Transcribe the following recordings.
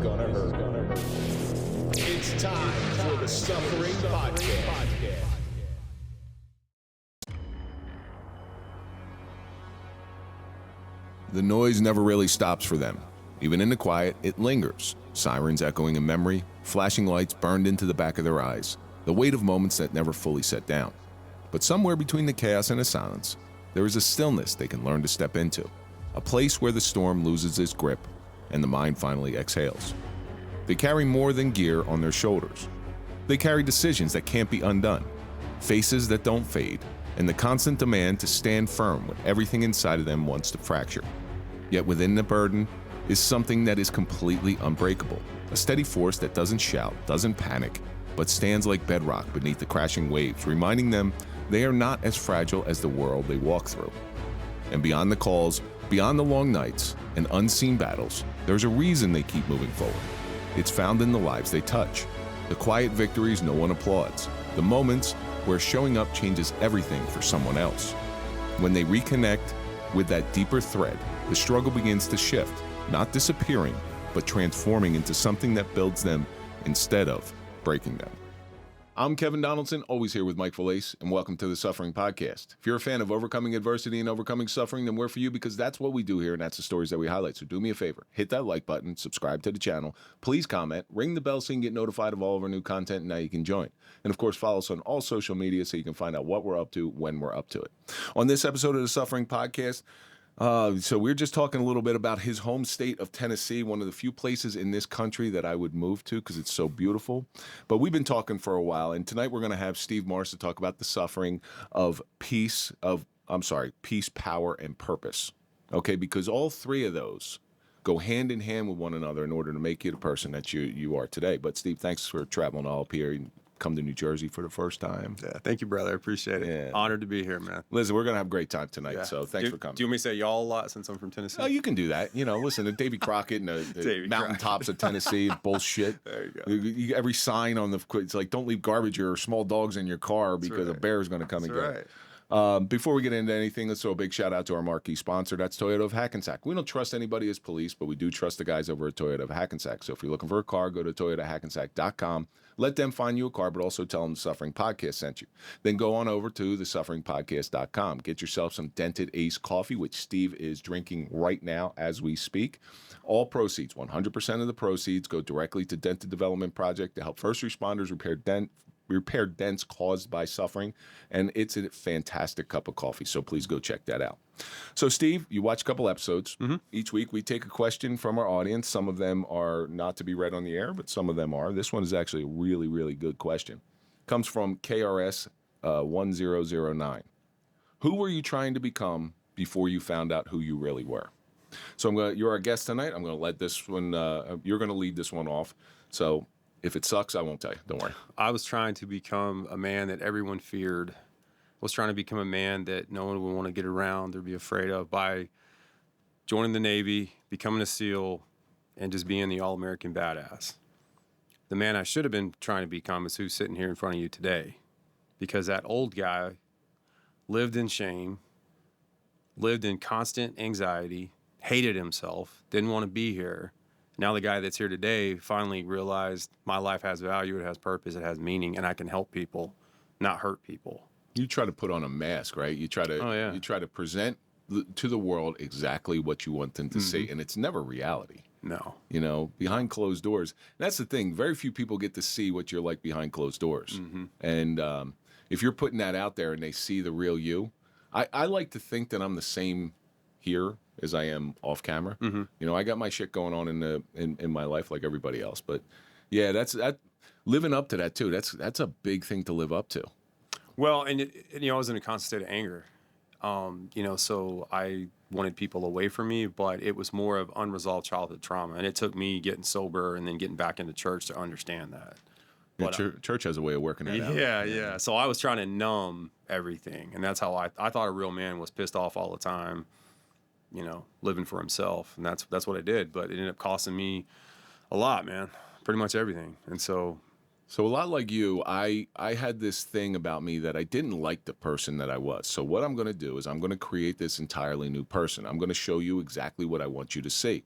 gonna hurt. It's time for the Suffering Podcast. The noise never really stops for them. Even in the quiet, it lingers. Sirens echoing in memory, flashing lights burned into the back of their eyes, the weight of moments that never fully set down. But somewhere between the chaos and the silence, there is a stillness they can learn to step into, a place where the storm loses its grip and the mind finally exhales. They carry more than gear on their shoulders. They carry decisions that can't be undone, faces that don't fade, and the constant demand to stand firm when everything inside of them wants to fracture. Yet within the burden is something that is completely unbreakable, a steady force that doesn't shout, doesn't panic, but stands like bedrock beneath the crashing waves, reminding them they are not as fragile as the world they walk through. And beyond the calls, beyond the long nights and unseen battles, there's a reason they keep moving forward. It's found in the lives they touch, the quiet victories no one applauds, the moments where showing up changes everything for someone else. When they reconnect with that deeper thread, the struggle begins to shift, not disappearing, but transforming into something that builds them instead of breaking them. I'm Kevin Donaldson, always here with Mike Felice, and welcome to the Suffering Podcast. If you're a fan of overcoming adversity and overcoming suffering, then we're for you, because that's what we do here, and that's the stories that we highlight. So do me a favor, hit that like button, subscribe to the channel, please comment, ring the bell so you can get notified of all of our new content, and now you can join. And of course, follow us on all social media so you can find out what we're up to when we're up to it. On this episode of the Suffering Podcast, so we're just talking a little bit about his home state of Tennessee, one of the few places in this country that I would move to because it's so beautiful. But we've been talking for a while, and tonight we're going to have Steve Marrs to talk about the suffering of peace, power, and purpose. Okay, because all three of those go hand in hand with one another in order to make you the person that you are today. But Steve, thanks for traveling all up here. Come to New Jersey for the first time. Yeah, thank you, brother. I appreciate it. Yeah. Honored to be here, man. Listen, we're going to have a great time tonight, so thanks for coming. Do you want me to say y'all a lot since I'm from Tennessee? Oh, you can do that. You know, listen, the Davy Crockett and the mountaintops of Tennessee, bullshit. There you go. Every sign on it's like, don't leave garbage or small dogs in your car because a bear is going to come and get it. Before we get into anything, let's throw a big shout out to our marquee sponsor. That's Toyota of Hackensack. We don't trust anybody as police, but we do trust the guys over at Toyota of Hackensack. So if you're looking for a car, go to toyotahackensack.com. Let them find you a car, but also tell them the Suffering Podcast sent you. Then go on over to thesufferingpodcast.com. Get yourself some Dented Ace coffee, which Steve is drinking right now as we speak. All proceeds, 100% of the proceeds, go directly to Dented Development Project to help first responders repair dents caused by suffering, and it's a fantastic cup of coffee, so please go check that out. So Steve, you watch a couple episodes. Mm-hmm. Each week we take a question from our audience. Some of them are not to be read on the air, but some of them are. This one is actually a really, really good question. Comes from KRS 1009. Who were you trying to become before you found out who you really were? So you're our guest tonight. I'm going to let this one, you're going to lead this one off. So if it sucks, I won't tell you. Don't worry. I was trying to become a man that everyone feared. I was trying to become a man that no one would want to get around or be afraid of by joining the Navy, becoming a SEAL, and just being the all-American badass. The man I should have been trying to become is who's sitting here in front of you today, because that old guy lived in shame, lived in constant anxiety, hated himself, didn't want to be here. Now the guy that's here today finally realized my life has value, it has purpose, it has meaning, and I can help people, not hurt people. You try to put on a mask, right? You try to present to the world exactly what you want them to see, and it's never reality. No. You know, behind closed doors. That's the thing. Very few people get to see what you're like behind closed doors. Mm-hmm. And if you're putting that out there and they see the real you, I like to think that I'm the same here as I am off camera. Mm-hmm. You know, I got my shit going on in my life like everybody else. But yeah, that's living up to that too. That's a big thing to live up to. Well, and I was in a constant state of anger. So I wanted people away from me, but it was more of unresolved childhood trauma. And it took me getting sober and then getting back into church to understand that. But, church has a way of working that out. Yeah. So I was trying to numb everything. And that's how I thought a real man was pissed off all the time, living for himself. And that's what I did. But it ended up costing me a lot, man, pretty much everything. And so a lot like you, I had this thing about me that I didn't like the person that I was. So what I'm going to do is I'm going to create this entirely new person. I'm going to show you exactly what I want you to see.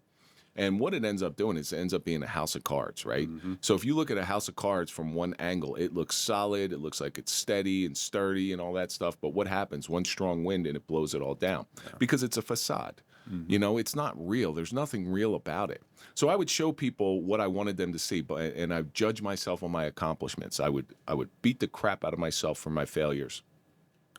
And what it ends up doing is it ends up being a house of cards, right? So if you look at a house of cards from one angle, it looks solid, it looks like it's steady and sturdy and all that stuff. But what happens? One strong wind and it blows it all down because it's a facade. You know, it's not real. There's nothing real about it. So I would show people what I wanted them to see, and I judge myself on my accomplishments. I would beat the crap out of myself for my failures.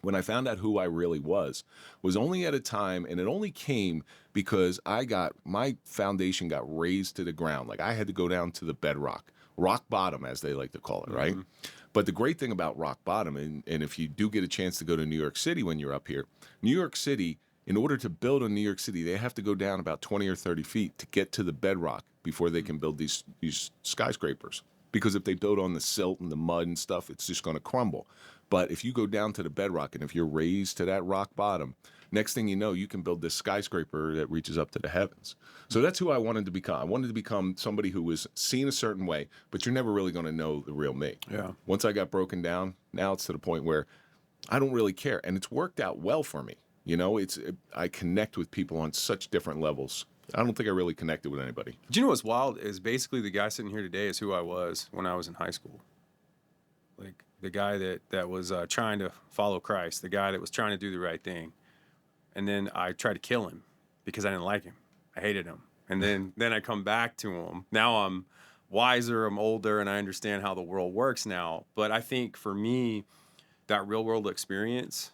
When I found out who I really was only at a time, and it only came because my foundation got raised to the ground. Like I had to go down to the bedrock, rock bottom, as they like to call it, right? But the great thing about rock bottom, and if you do get a chance to go to New York City when you're up here, New York City, in order to build in New York City, they have to go down about 20 or 30 feet to get to the bedrock before they can build these skyscrapers. Because if they build on the silt and the mud and stuff, it's just going to crumble. But if you go down to the bedrock and if you're raised to that rock bottom, next thing you know, you can build this skyscraper that reaches up to the heavens. So that's who I wanted to become. I wanted to become somebody who was seen a certain way, but you're never really going to know the real me. Yeah. Once I got broken down, now it's to the point where I don't really care. And it's worked out well for me. You know, I connect with people on such different levels. I don't think I really connected with anybody. Do you know what's wild is basically the guy sitting here today is who I was when I was in high school. Like the guy that was trying to follow Christ, the guy that was trying to do the right thing. And then I tried to kill him because I didn't like him. I hated him. And then I come back to him. Now I'm wiser, I'm older, and I understand how the world works now. But I think for me, that real world experience,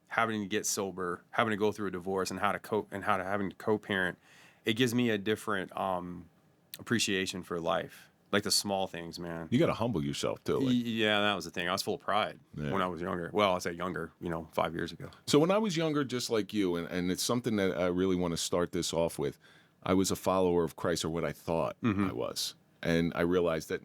having to get sober, having to go through a divorce, and having to co-parent, it gives me a different appreciation for life, like the small things, man. You got to humble yourself too. Yeah, that was the thing. I was full of pride when I was younger. Well, I say younger, 5 years ago. So when I was younger, just like you, and it's something that I really want to start this off with, I was a follower of Christ, or what I thought I was, and I realized that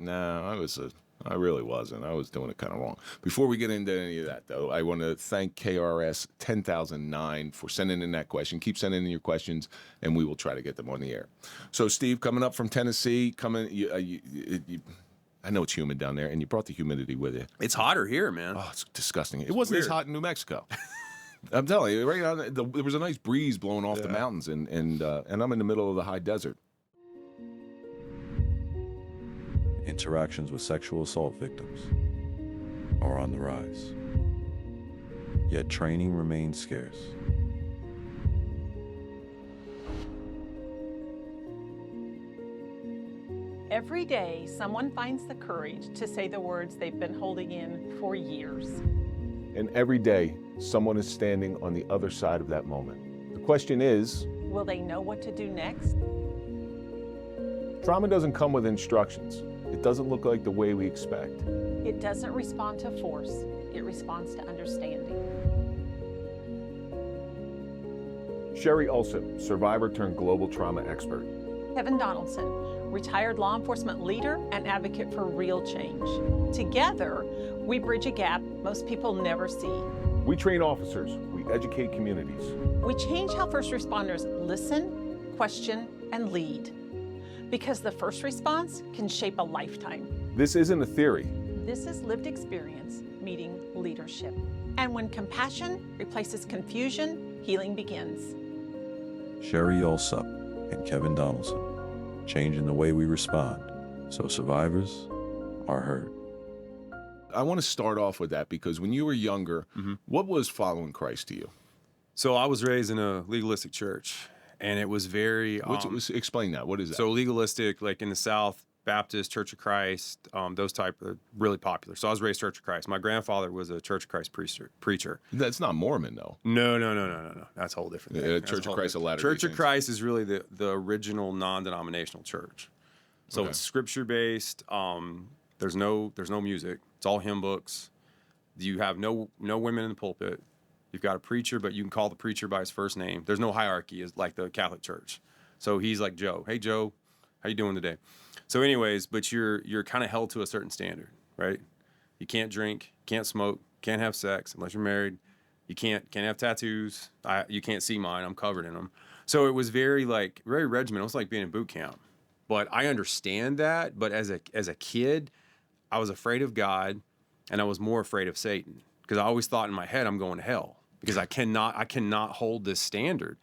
I really wasn't. I was doing it kind of wrong. Before we get into any of that, though, I want to thank KRS 10009 for sending in that question. Keep sending in your questions, and we will try to get them on the air. So, Steve, coming up from Tennessee, I know it's humid down there, and you brought the humidity with you. It's hotter here, man. Oh, it's disgusting. It wasn't as hot in New Mexico. I'm telling you, right now, there was a nice breeze blowing off the mountains, and I'm in the middle of the high desert. Interactions with sexual assault victims are on the rise. Yet training remains scarce. Every day, someone finds the courage to say the words they've been holding in for years. And every day, someone is standing on the other side of that moment. The question is, will they know what to do next? Trauma doesn't come with instructions. It doesn't look like the way we expect. It doesn't respond to force. It responds to understanding. Sherry Ulsip, survivor turned global trauma expert. Kevin Donaldson, retired law enforcement leader and advocate for real change. Together, we bridge a gap most people never see. We train officers. We educate communities. We change how first responders listen, question, and lead. Because the first response can shape a lifetime. This isn't a theory. This is lived experience meeting leadership. And when compassion replaces confusion, healing begins. Sherry Ulsop and Kevin Donaldson, changing the way we respond so survivors are heard. I want to start off with that because when you were younger, what was following Christ to you? So I was raised in a legalistic church, and it was very... explain that. What is that? So legalistic, like in the South, Baptist, Church of Christ, those type of really popular. So I was raised Church of Christ. My grandfather was a Church of Christ preacher. That's not Mormon, though. No. That's a whole different thing. Church of Christ of Latter-day Church of Saints. Christ is really the original non-denominational church. So it's scripture-based. There's no music. It's all hymn books. You have no women in the pulpit. You've got a preacher, but you can call the preacher by his first name. There's no hierarchy, as like the Catholic Church. So he's like Joe. Hey, Joe, how you doing today? So anyways, but you're kind of held to a certain standard, right? You can't drink, can't smoke, can't have sex unless you're married. You can't have tattoos. You can't see mine. I'm covered in them. So it was very regimental. It was like being in boot camp. But I understand that. But as a kid, I was afraid of God, and I was more afraid of Satan because I always thought in my head I'm going to hell because I cannot hold this standard.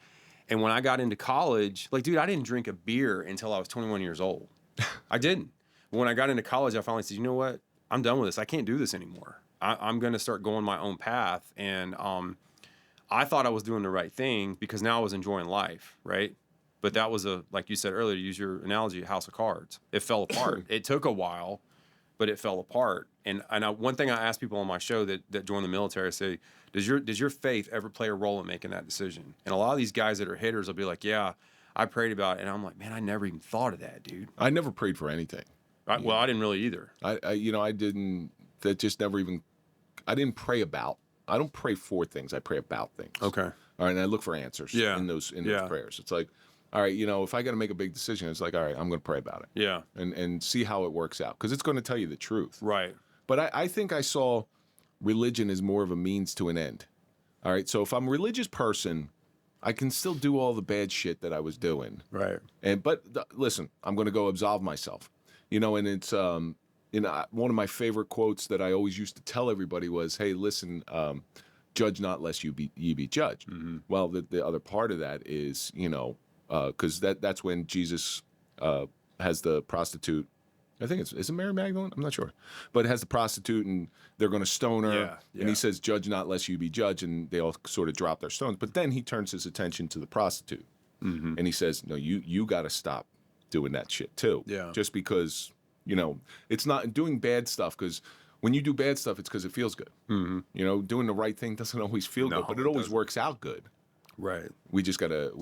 And when I got into college, like, dude, I didn't drink a beer until I was 21 years old. I didn't. When I got into college, I finally said, you know what? I'm done with this. I can't do this anymore. I'm going to start going my own path. And I thought I was doing the right thing because now I was enjoying life, right? But that was like you said earlier, to use your analogy, a house of cards. It fell apart. It took a while, but it fell apart. And one thing I ask people on my show that join the military, I say, does your faith ever play a role in making that decision? And a lot of these guys that are hitters will be like, yeah, I prayed about it. And I'm like, man, I never even thought of that, dude. I never prayed for anything. Well, I didn't really either. I didn't. That just never even. I didn't pray about. I don't pray for things. I pray about things. Okay. All right, and I look for answers. Yeah. In those prayers. It's like, all right, if I got to make a big decision, it's like, all right, I'm going to pray about it. Yeah. And see how it works out, because it's going to tell you the truth. Right. But I think I saw religion as more of a means to an end. All right, so if I'm a religious person, I can still do all the bad shit that I was doing. Right. But listen, I'm going to go absolve myself. And it's one of my favorite quotes that I always used to tell everybody was, "Hey, listen, judge not lest ye be judged." Mm-hmm. Well, the other part of that is, because that's when Jesus has the prostitute. I think is it Mary Magdalene? I'm not sure, but it has the prostitute, and they're going to stone her. Yeah. And he says, "Judge not lest you be judged," and they all sort of drop their stones. But then he turns his attention to the prostitute, and he says, "No, you got to stop doing that shit too. Yeah. Just because it's not doing bad stuff, because when you do bad stuff, it's because it feels good. Mm-hmm. Doing the right thing doesn't always feel good, but it always works out good. Right. We just gotta.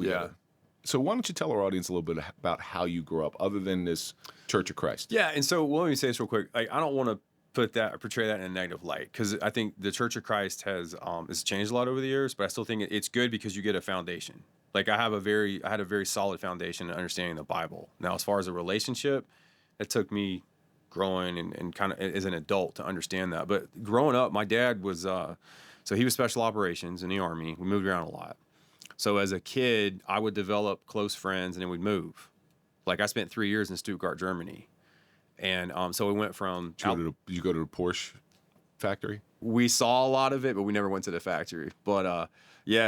So why don't you tell our audience a little bit about how you grew up, other than this Church of Christ? Yeah, and so let me say this real quick. Like, I don't want to portray that in a negative light, because I think the Church of Christ has changed a lot over the years, but I still think it's good because you get a foundation. Like, I had a very solid foundation in understanding the Bible. Now, as far as a relationship, it took me growing and kind of as an adult to understand that. But growing up, my dad was so he was special operations in the Army. We moved around a lot. So as a kid, I would develop close friends, and then we'd move. Like, I spent 3 years in Stuttgart, Germany. And so we went from... Did you go to the Porsche factory? We saw a lot of it, but we never went to the factory. But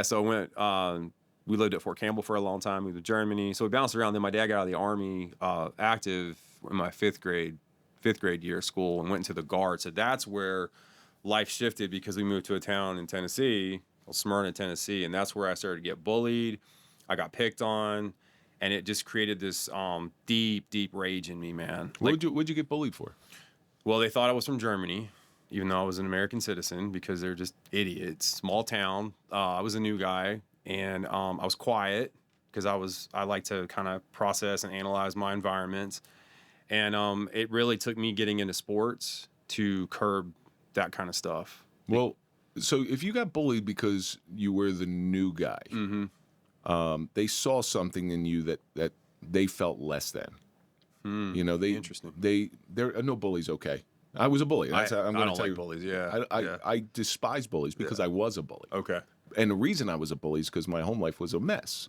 so I went... we lived at Fort Campbell for a long time. We moved to Germany. So we bounced around. Then my dad got out of the Army active in my fifth grade year of school, and went into the Guard. So that's where life shifted, because we moved to a town in Tennessee, Smyrna, Tennessee, and that's where I started to get bullied. I got picked on, and it just created this deep rage in me, man. What'd you get bullied for? Well, they thought I was from Germany, even though I was an American citizen, because they're just idiots. Small town. I was a new guy, and I was quiet because I like to kind of process and analyze my environment. And it really took me getting into sports to curb that kind of stuff. Well, so if you got bullied because you were the new guy, they saw something in you that they felt less than. Interesting. They're no bullies. Okay, I was a bully. I'm going to tell like you, bullies. Yeah. I despise bullies because I was a bully. Okay. And the reason I was a bully is because my home life was a mess.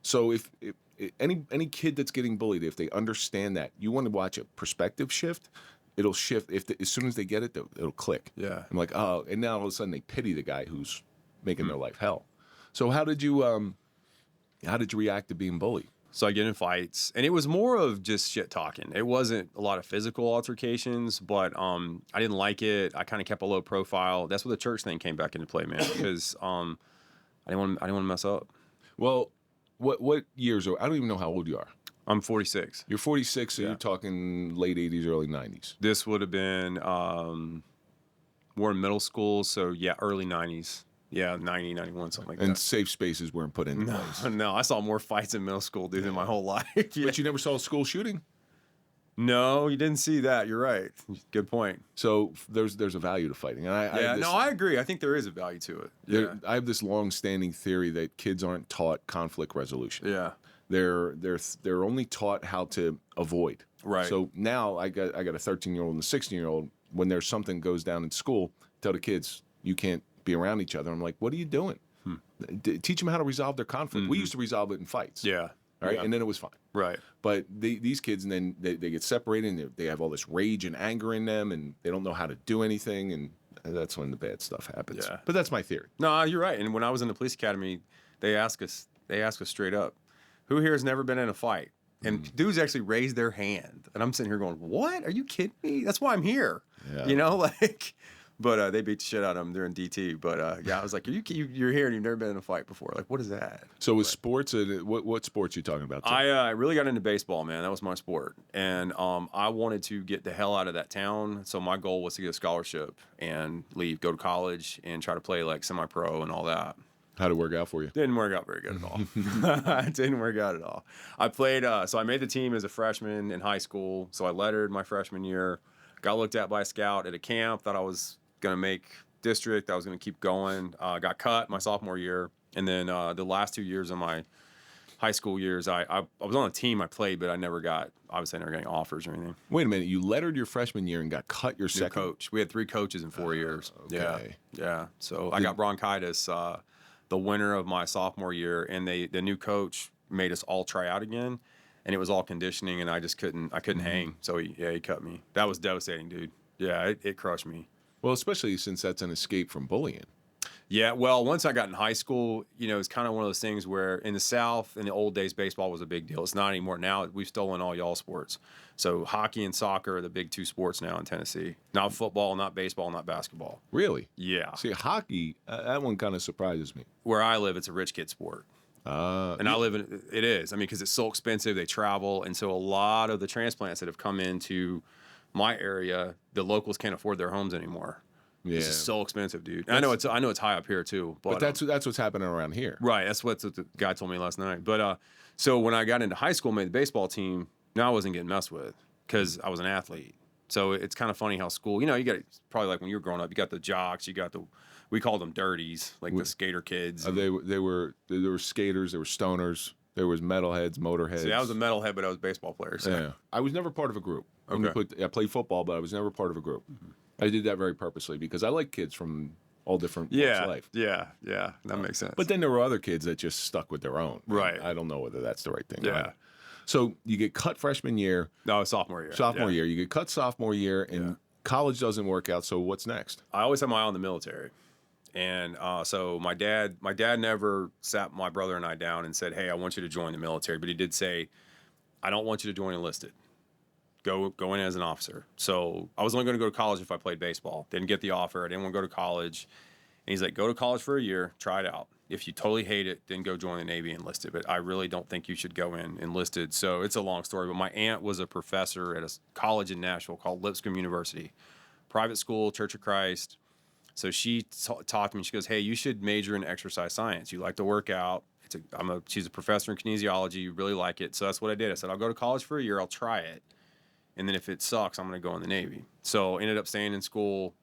So if any kid that's getting bullied, if they understand that, you want to watch a perspective shift. It'll shift as soon as they get it. It'll click. Yeah. I'm like, oh, and now all of a sudden they pity the guy who's making their life hell. So how did you react to being bullied? So I get in fights, and it was more of just shit talking. It wasn't a lot of physical altercations, but I didn't like it. I kind of kept a low profile. That's where the church thing came back into play, man, because I didn't want to mess up. Well, what years are? I don't even know how old you are. I'm 46. You're 46, so you're talking late 80s, early 90s. This would have been more in middle school, so yeah, early 90s. Yeah, 90, 91, something like that. And safe spaces weren't put into place. No, I saw more fights in middle school, dude, in my whole life. Yeah. But you never saw a school shooting? No, you didn't see that. You're right. Good point. So there's a value to fighting. And I agree. I think there is a value to it. Yeah. I have this long-standing theory that kids aren't taught conflict resolution. Yeah. They're only taught how to avoid. Right. So now I got a 13-year-old and a 16-year-old. When there's something goes down in school, tell the kids you can't be around each other. I'm like, what are you doing? Teach them how to resolve their conflict. We used to resolve it in fights. Yeah. All right. Yeah. And then it was fine. Right. But these kids, and then they get separated, and they have all this rage and anger in them, and they don't know how to do anything, and that's when the bad stuff happens. Yeah. But that's my theory. No, you're right. And when I was in the police academy, they asked They ask us straight up, who here has never been in a fight? And dudes actually raised their hand. And I'm sitting here going, what? Are you kidding me? That's why I'm here. Yeah. You know, like, but they beat the shit out of them during DT. But yeah, I was like, you're here and you've never been in a fight before. Like, what is that? So with sports, what sports are you talking about? I really got into baseball, man. That was my sport. And I wanted to get the hell out of that town. So my goal was to get a scholarship and leave, go to college and try to play like semi-pro and all that. How'd it work out for you? Didn't work out very good at all. It didn't work out at all. I played, so I made the team as a freshman in high school. So I lettered my freshman year. Got looked at by a scout at a camp. Thought I was going to make district. I was going to keep going. Got cut my sophomore year. And then the last 2 years of my high school years, I was on a team I played, but I never got getting offers or anything. Wait a minute. You lettered your freshman year and got cut your New second coach. We had 3 coaches in 4 years. Okay. Yeah. So I got bronchitis the winter of my sophomore year, and the new coach made us all try out again, and it was all conditioning, and I couldn't hang. So he cut me. That was devastating, dude. Yeah, it crushed me. Well, especially since that's an escape from bullying. Yeah, well, once I got in high school, it's kind of one of those things where in the South, in the old days, baseball was a big deal. It's not anymore. Now we've stolen all y'all sports. So hockey and soccer are the big 2 sports now in Tennessee. Not football, not baseball, not basketball. Really? Yeah. See, hockey, that one kind of surprises me. Where I live, it's a rich kid sport. And I live in, it is. I mean, because it's so expensive, they travel. And so a lot of the transplants that have come into my area, the locals can't afford their homes anymore. Yeah. It's just so expensive, dude. And I know it's high up here too. But that's what's happening around here. Right. That's what the guy told me last night. But so when I got into high school, made the baseball team, now I wasn't getting messed with because I was an athlete. So it's kind of funny how school, you got probably like when you were growing up, you got the jocks, we called them dirties, like the skater kids. There were skaters, there were stoners, there was metalheads, motorheads. See, I was a metalhead, but I was a baseball player. So. Yeah. I was never part of a group. Okay. I played football, but I was never part of a group. Mm-hmm. I did that very purposely because I like kids from all different walks of life. Yeah, that makes sense. But then there were other kids that just stuck with their own. Right. I don't know whether that's the right thing. Yeah. Right? So you get cut freshman year. No, sophomore year. Sophomore year. You get cut sophomore year, and college doesn't work out. So what's next? I always had my eye on the military. And so my dad never sat my brother and I down and said, hey, I want you to join the military. But he did say, I don't want you to join enlisted. Go in as an officer. So I was only going to go to college if I played baseball. Didn't get the offer. I didn't want to go to college. And he's like, go to college for a year, try it out. If you totally hate it, then go join the Navy enlisted. But I really don't think you should go in enlisted. So it's a long story. But my aunt was a professor at a college in Nashville called Lipscomb University. Private school, Church of Christ. So she taught me, she goes, hey, you should major in exercise science. You like to work out. She's a professor in kinesiology. You really like it. So that's what I did. I said, I'll go to college for a year. I'll try it. And then if it sucks, I'm going to go in the Navy. So ended up staying in school,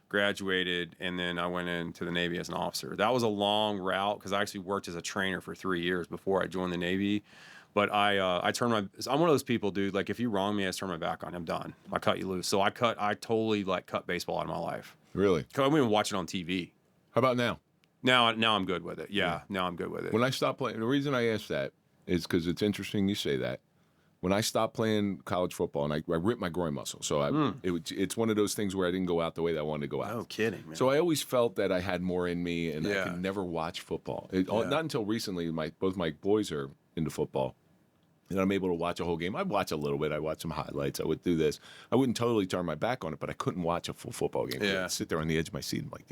graduated, and then I went into the Navy as an officer. That was a long route because I actually worked as a trainer for 3 years before I joined the Navy. But I'm one of those people, dude, like if you wrong me, I just turn my back on you. I'm done. I cut you loose. So I totally cut baseball out of my life. Really? I wouldn't even watch it on TV. How about now? Now I'm good with it. Yeah, now I'm good with it. When I stopped playing, the reason I asked that is because it's interesting you say that. When I stopped playing college football, and I ripped my groin muscle, so it's one of those things where I didn't go out the way that I wanted to go out. No kidding, man. So I always felt that I had more in me, and I could never watch football. Not until recently, both my boys are into football, and I'm able to watch a whole game. I'd watch a little bit. I'd watch some highlights. I would do this. I wouldn't totally turn my back on it, but I couldn't watch a full football game. Yeah. I'd sit there on the edge of my seat and like,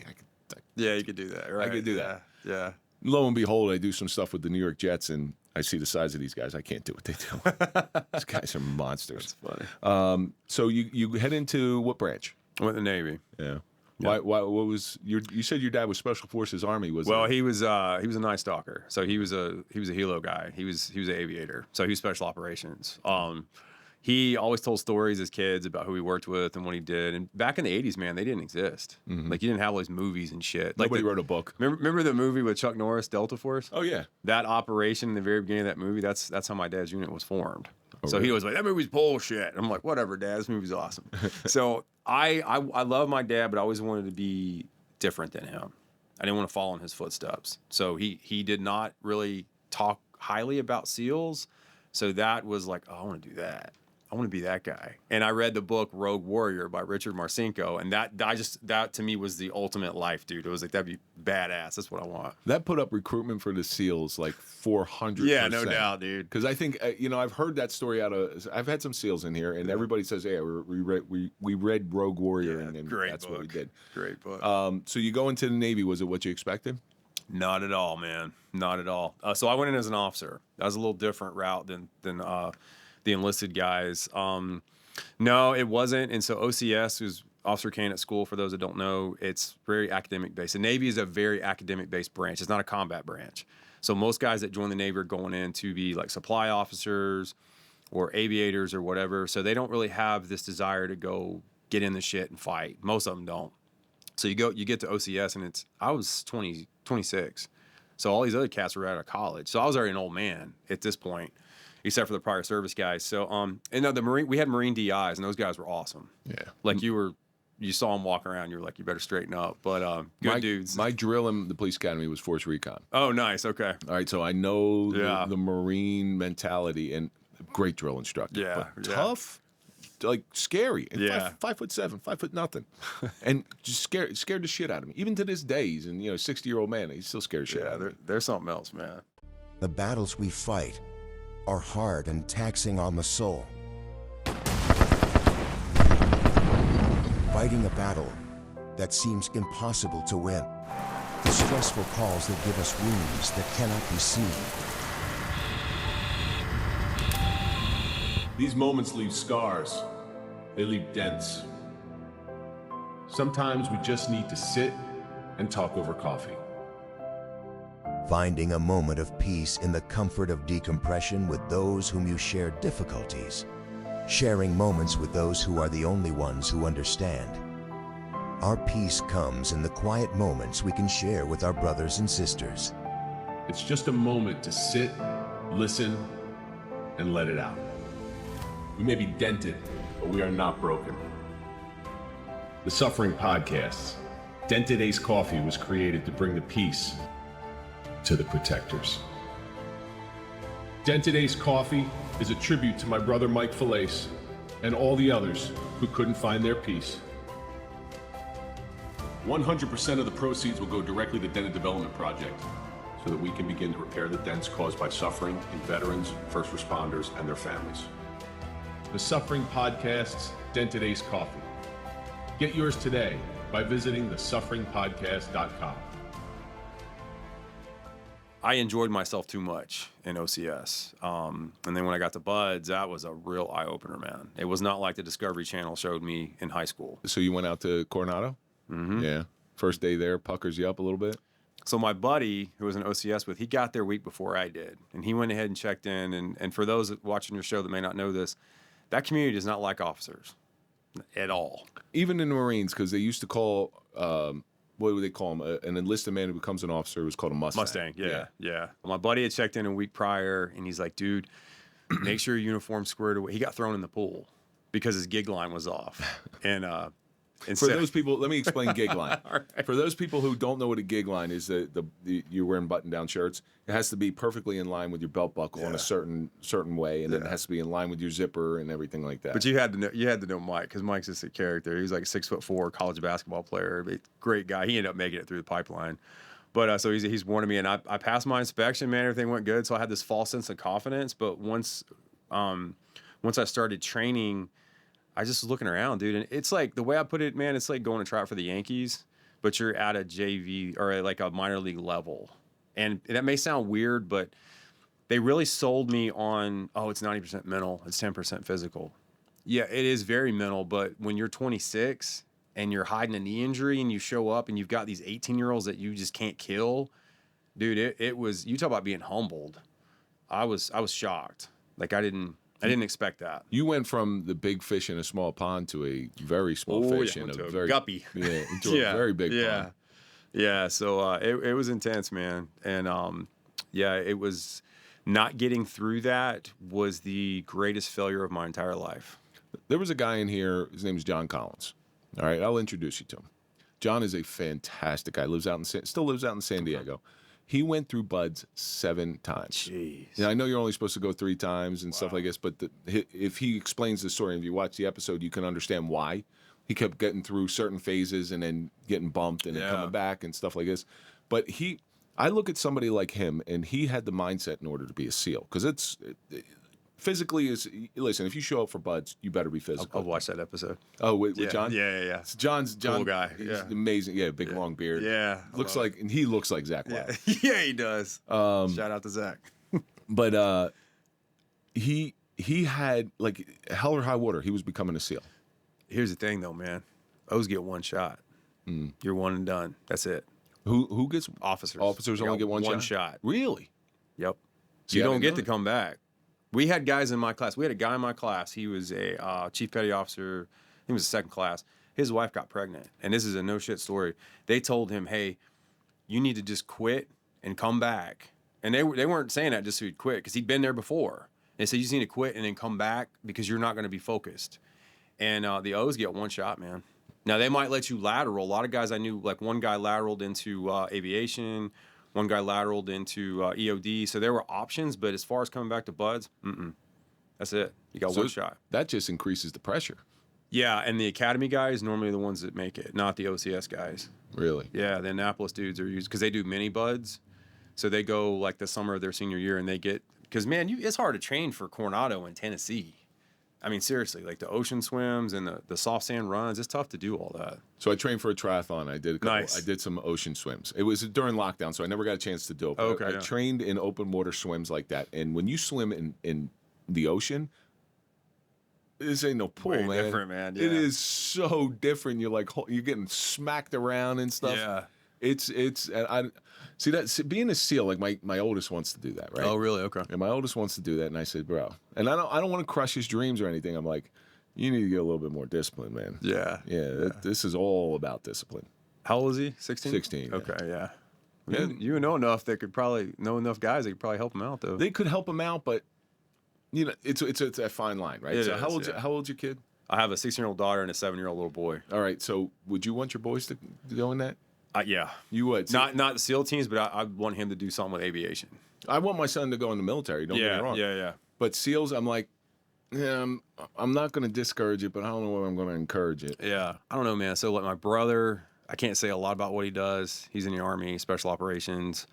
Yeah, you could do that, right? I could do that. Yeah. Lo and behold, I do some stuff with the New York Jets, and I see the size of these guys. I can't do what they do. These guys are monsters. That's funny. So you head into what branch? I went to the Navy. Yeah. Why? What was your? You said your dad was Special Forces Army. He was a night stalker. So he was a helo guy. He was an aviator. So he was special operations. He always told stories as kids about who he worked with and what he did. And back in the 80s, man, they didn't exist. Mm-hmm. Like, you didn't have all these movies and shit. Nobody wrote a book. Remember the movie with Chuck Norris, Delta Force? Oh, yeah. That operation in the very beginning of that movie, that's how my dad's unit was formed. Oh, so really? he was like, that movie's bullshit. I'm like, whatever, Dad. This movie's awesome. So I love my dad, but I always wanted to be different than him. I didn't want to follow in his footsteps. So he did not really talk highly about SEALs. So that was like, oh, I want to do that. I want to be that guy. And I read the book Rogue Warrior by Richard Marcinko, and that to me was the ultimate life, dude. It was like, that'd be badass. That's what I want. That put up recruitment for the SEALs like 400%. Yeah, no doubt, dude. Because I think I've heard that story I've had some SEALs in here, and everybody says, "Yeah, we read Rogue Warrior, and that's book. what we did." Great book. So you go into the Navy. Was it what you expected? Not at all, man. Not at all. So I went in as an officer. That was a little different route than the enlisted guys. No, it wasn't. And so OCS, who's Officer Candidate School, for those that don't know, it's very academic based. The Navy is a very academic based branch. It's not a combat branch. So most guys that join the Navy are going in to be like supply officers or aviators or whatever. So they don't really have this desire to go get in the shit and fight. Most of them don't. So you get to OCS, and I was 26. So all these other cats were out of college. So I was already an old man at this point, except for the prior service guys. So we had Marine DIs, and those guys were awesome. Yeah. Like you saw them walking around, you were like, you better straighten up. But good dudes. My drill in the police academy was Force Recon. Oh, nice. Okay. All right, so I know the Marine mentality, and great drill instructor. Yeah. But tough, like scary. And 5'7", 5 foot nothing, and just scared the shit out of me. Even to this day, he's 60-year-old man. He's still scared shit out of me. There's something else, man. The battles we fight are hard and taxing on the soul. Fighting a battle that seems impossible to win. The stressful calls that give us wounds that cannot be seen. These moments leave scars. They leave dents. Sometimes we just need to sit and talk over coffee. Finding a moment of peace in the comfort of decompression with those whom you share difficulties. Sharing moments with those who are the only ones who understand. Our peace comes in the quiet moments we can share with our brothers and sisters. It's just a moment to sit, listen, and let it out. We may be dented, but we are not broken. The Suffering Podcast, Dented Ace Coffee, was created to bring the peace to the protectors. Dented Ace Coffee is a tribute to my brother Mike Falaise and all the others who couldn't find their peace. 100% of the proceeds will go directly to Dented Development Project so that we can begin to repair the dents caused by suffering in veterans, first responders, and their families. The Suffering Podcast's Dented Ace Coffee. Get yours today by visiting thesufferingpodcast.com. I enjoyed myself too much in OCS. And then when I got to Buds, that was a real eye-opener, man. It was not like the Discovery Channel showed me in high school. So you went out to Coronado? Mm-hmm. Yeah. First day there, puckers you up a little bit? So my buddy, who was in OCS with, he got there a week before I did. And he went ahead and checked in. And for those watching your show that may not know this, that community does not like officers at all. Even in the Marines, because they used to call, what would they call him? An enlisted man who becomes an officer was called a Mustang. Yeah. My buddy had checked in a week prior, and he's like, dude, make sure your uniform's squared away. He got thrown in the pool because his gig line was off. And for those people, let me explain gig line. Right. For those people who don't know what a gig line is, you're wearing button-down shirts. It has to be perfectly in line with your belt buckle in a certain way, and then it has to be in line with your zipper and everything like that. But you had to know Mike, because Mike's just a character. He was like a 6'4" college basketball player, great guy. He ended up making it through the pipeline. But so he's warning me, and I passed my inspection, man. Everything went good, so I had this false sense of confidence. But once I started training, I just was looking around, dude, and it's like, the way I put it, man, it's like going to try out for the Yankees, but you're at a JV or like a minor league level. And that may sound weird, but they really sold me on, it's 90% mental, it's 10% physical. Yeah, it is very mental, but when you're 26 and you're hiding a knee injury and you show up and you've got these 18-year-olds that you just can't kill, dude, it was, you talk about being humbled. I was shocked. Like I didn't expect that. You went from the big fish in a small pond to a very small fish in a very guppy. Yeah, into a very big pond. Yeah. So it was intense, man. And it was, not getting through that was the greatest failure of my entire life. There was a guy in here, his name is John Collins. All right, I'll introduce you to him. John is a fantastic guy. Still lives out in San Diego. He went through buds 7 times. Jeez. Yeah, I know you're only supposed to go 3 times and stuff like this, but if he explains the story, and if you watch the episode, you can understand why. He kept getting through certain phases and then getting bumped and then coming back and stuff like this. But I look at somebody like him, and he had the mindset in order to be a SEAL, because physically listen, if you show up for buds, you better be physical. I'll watch that episode. Oh, with John? Yeah. It's John's Cool guy. He's Yeah. amazing. Yeah, big long beard. Yeah. And he looks like Zach Wild. Yeah, he does. Shout out to Zach. But he had, like, hell or high water, he was becoming a SEAL. Here's the thing, though, man. O's get 1 shot. You're one and done. That's it. Who gets Officers? Officers You only got get one shot. Really? Yep. See, You I don't didn't get know to that. come back. We had guys in my class. We had a guy in my class. He was a chief petty officer. He was a 2nd class. His wife got pregnant, and this is a no shit story. They told him, "Hey, you need to just quit and come back." And they weren't saying that just so he'd quit, because he'd been there before. They said, "You just need to quit and then come back, because you're not going to be focused." And the O's get 1 shot, man. Now, they might let you lateral. A lot of guys I knew, like one guy lateraled into aviation, one guy lateraled into EOD. So there were options, but as far as coming back to buds, that's it. You got 1 shot. That just increases the pressure. Yeah, and the academy guys normally are the ones that make it, not the OCS guys. Really? Yeah, the Annapolis dudes are used because they do mini buds. So they go like the summer of their senior year, and they get, because man, it's hard to train for Coronado in Tennessee. I mean, seriously, like the ocean swims and the soft sand runs, it's tough to do all that. So I trained for a triathlon. I did a couple, Nice. I did some ocean swims. It was during lockdown, so I never got a chance to do it. But Okay, I yeah. trained in open water swims like that. And when you swim in the ocean, this ain't no pool, Way man. different, man, It yeah. is so different. You're like, you're getting smacked around and stuff. Yeah. It's and I see that being a SEAL, like my oldest wants to do that, right? Oh, really? Okay. And my oldest wants to do that, and I said, bro, and I don't want to crush his dreams or anything. I'm like, you need to get a little bit more discipline, man. Yeah. This is all about discipline. How old is he? 16? 16, yeah. Okay, yeah. Yeah. You know enough that could probably know enough guys that could probably help him out, though. They could help him out, but you know, it's a fine line, right? It so is, how old's your kid? I have a 16-year-old daughter and a 7-year-old little boy. All right, so would you want your boys to go in that? Yeah. You would. See, Not the SEAL teams, but I want him to do something with aviation. I want my son to go in the military. Don't get me wrong. Yeah. But SEALs, I'm like, yeah, I'm not going to discourage it, but I don't know whether I'm going to encourage it. Yeah. I don't know, man. So like my brother, I can't say a lot about what he does. He's in the Army, special operations.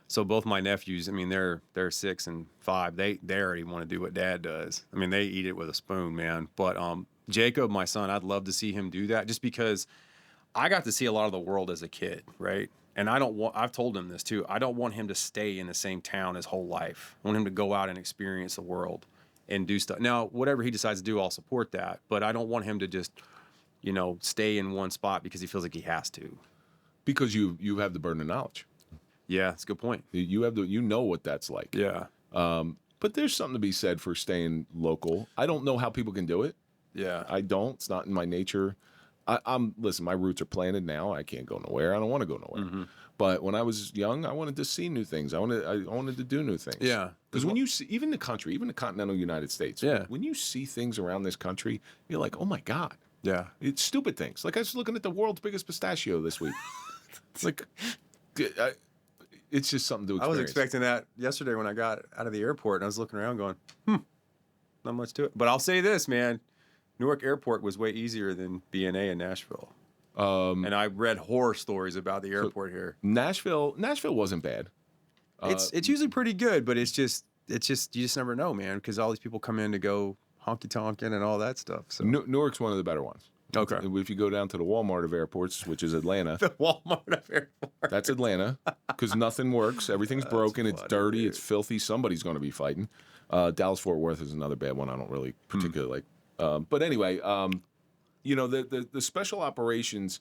So both my nephews, I mean, they're 6 and 5. They already want to do what Dad does. I mean, they eat it with a spoon, man. But Jacob, my son, I'd love to see him do that, just because I got to see a lot of the world as a kid, right? And I've told him this too. I don't want him to stay in the same town his whole life. I want him to go out and experience the world and do stuff. Now, whatever he decides to do, I'll support that. But I don't want him to just, stay in one spot because he feels like he has to. Because you have the burden of knowledge. Yeah, that's a good point. You know what that's like. Yeah. But there's something to be said for staying local. I don't know how people can do it. Yeah. I don't. It's not in my nature. Listen, my roots are planted now. I can't go nowhere. I don't want to go nowhere. Mm-hmm. But when I was young, I wanted to see new things. I wanted to do new things. Yeah. Because when you see, even the country, even the continental United States, Yeah. when you see things around this country, you're like, oh my God. Yeah. It's stupid things. Like I was looking at the world's biggest pistachio this week. Like, it's just something to I experience. was expecting that yesterday when I got out of the airport, and I was looking around going, not much to it. But I'll say this, man. Newark Airport was way easier than BNA in Nashville. And I read horror stories about the airport here. Nashville wasn't bad. It's usually pretty good, but it's just you just never know, man, because all these people come in to go honky tonkin' and all that stuff. So Newark's one of the better ones. Okay. If you go down to the Walmart of airports, which is Atlanta, the Walmart of airport. that's Atlanta, because nothing works. Everything's broken. It's funny, dirty. dude. It's filthy. Somebody's going to be fighting. Dallas-Fort Worth is another bad one I don't really particularly like. But anyway, the special operations,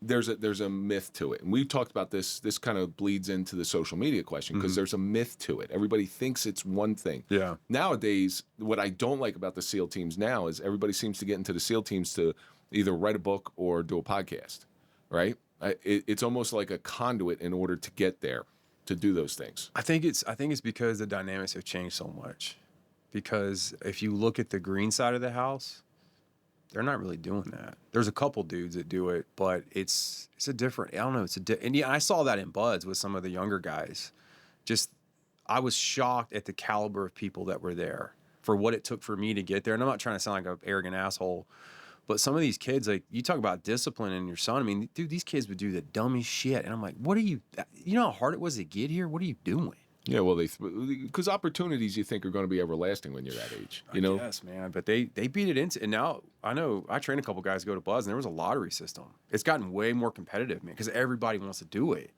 there's a myth to it. And we've talked about this. This kind of bleeds into the social media question because there's a myth to it. Everybody thinks it's one thing. Yeah. Nowadays, what I don't like about the SEAL teams now is everybody seems to get into the SEAL teams to either write a book or do a podcast, right? It's almost like a conduit in order to get there, to do those things. I think it's because the dynamics have changed so much. Because if you look at the green side of the house, they're not really doing that. There's a couple dudes that do it, but it's a different, I don't know, and yeah, I saw that in Buds with some of the younger guys. Just, I was shocked at the caliber of people that were there for what it took for me to get there. And I'm not trying to sound like an arrogant asshole, but some of these kids, like, you talk about discipline in your son. I mean, dude, these kids would do the dumbest shit. And I'm like, what are you know how hard it was to get here? What are you doing? Yeah, well, because opportunities you think are going to be everlasting when you're that age, you know? Yes, man. But they beat it into, and now I know I trained a couple guys to go to Buzz, and there was a lottery system. It's gotten way more competitive, man, because everybody wants to do it.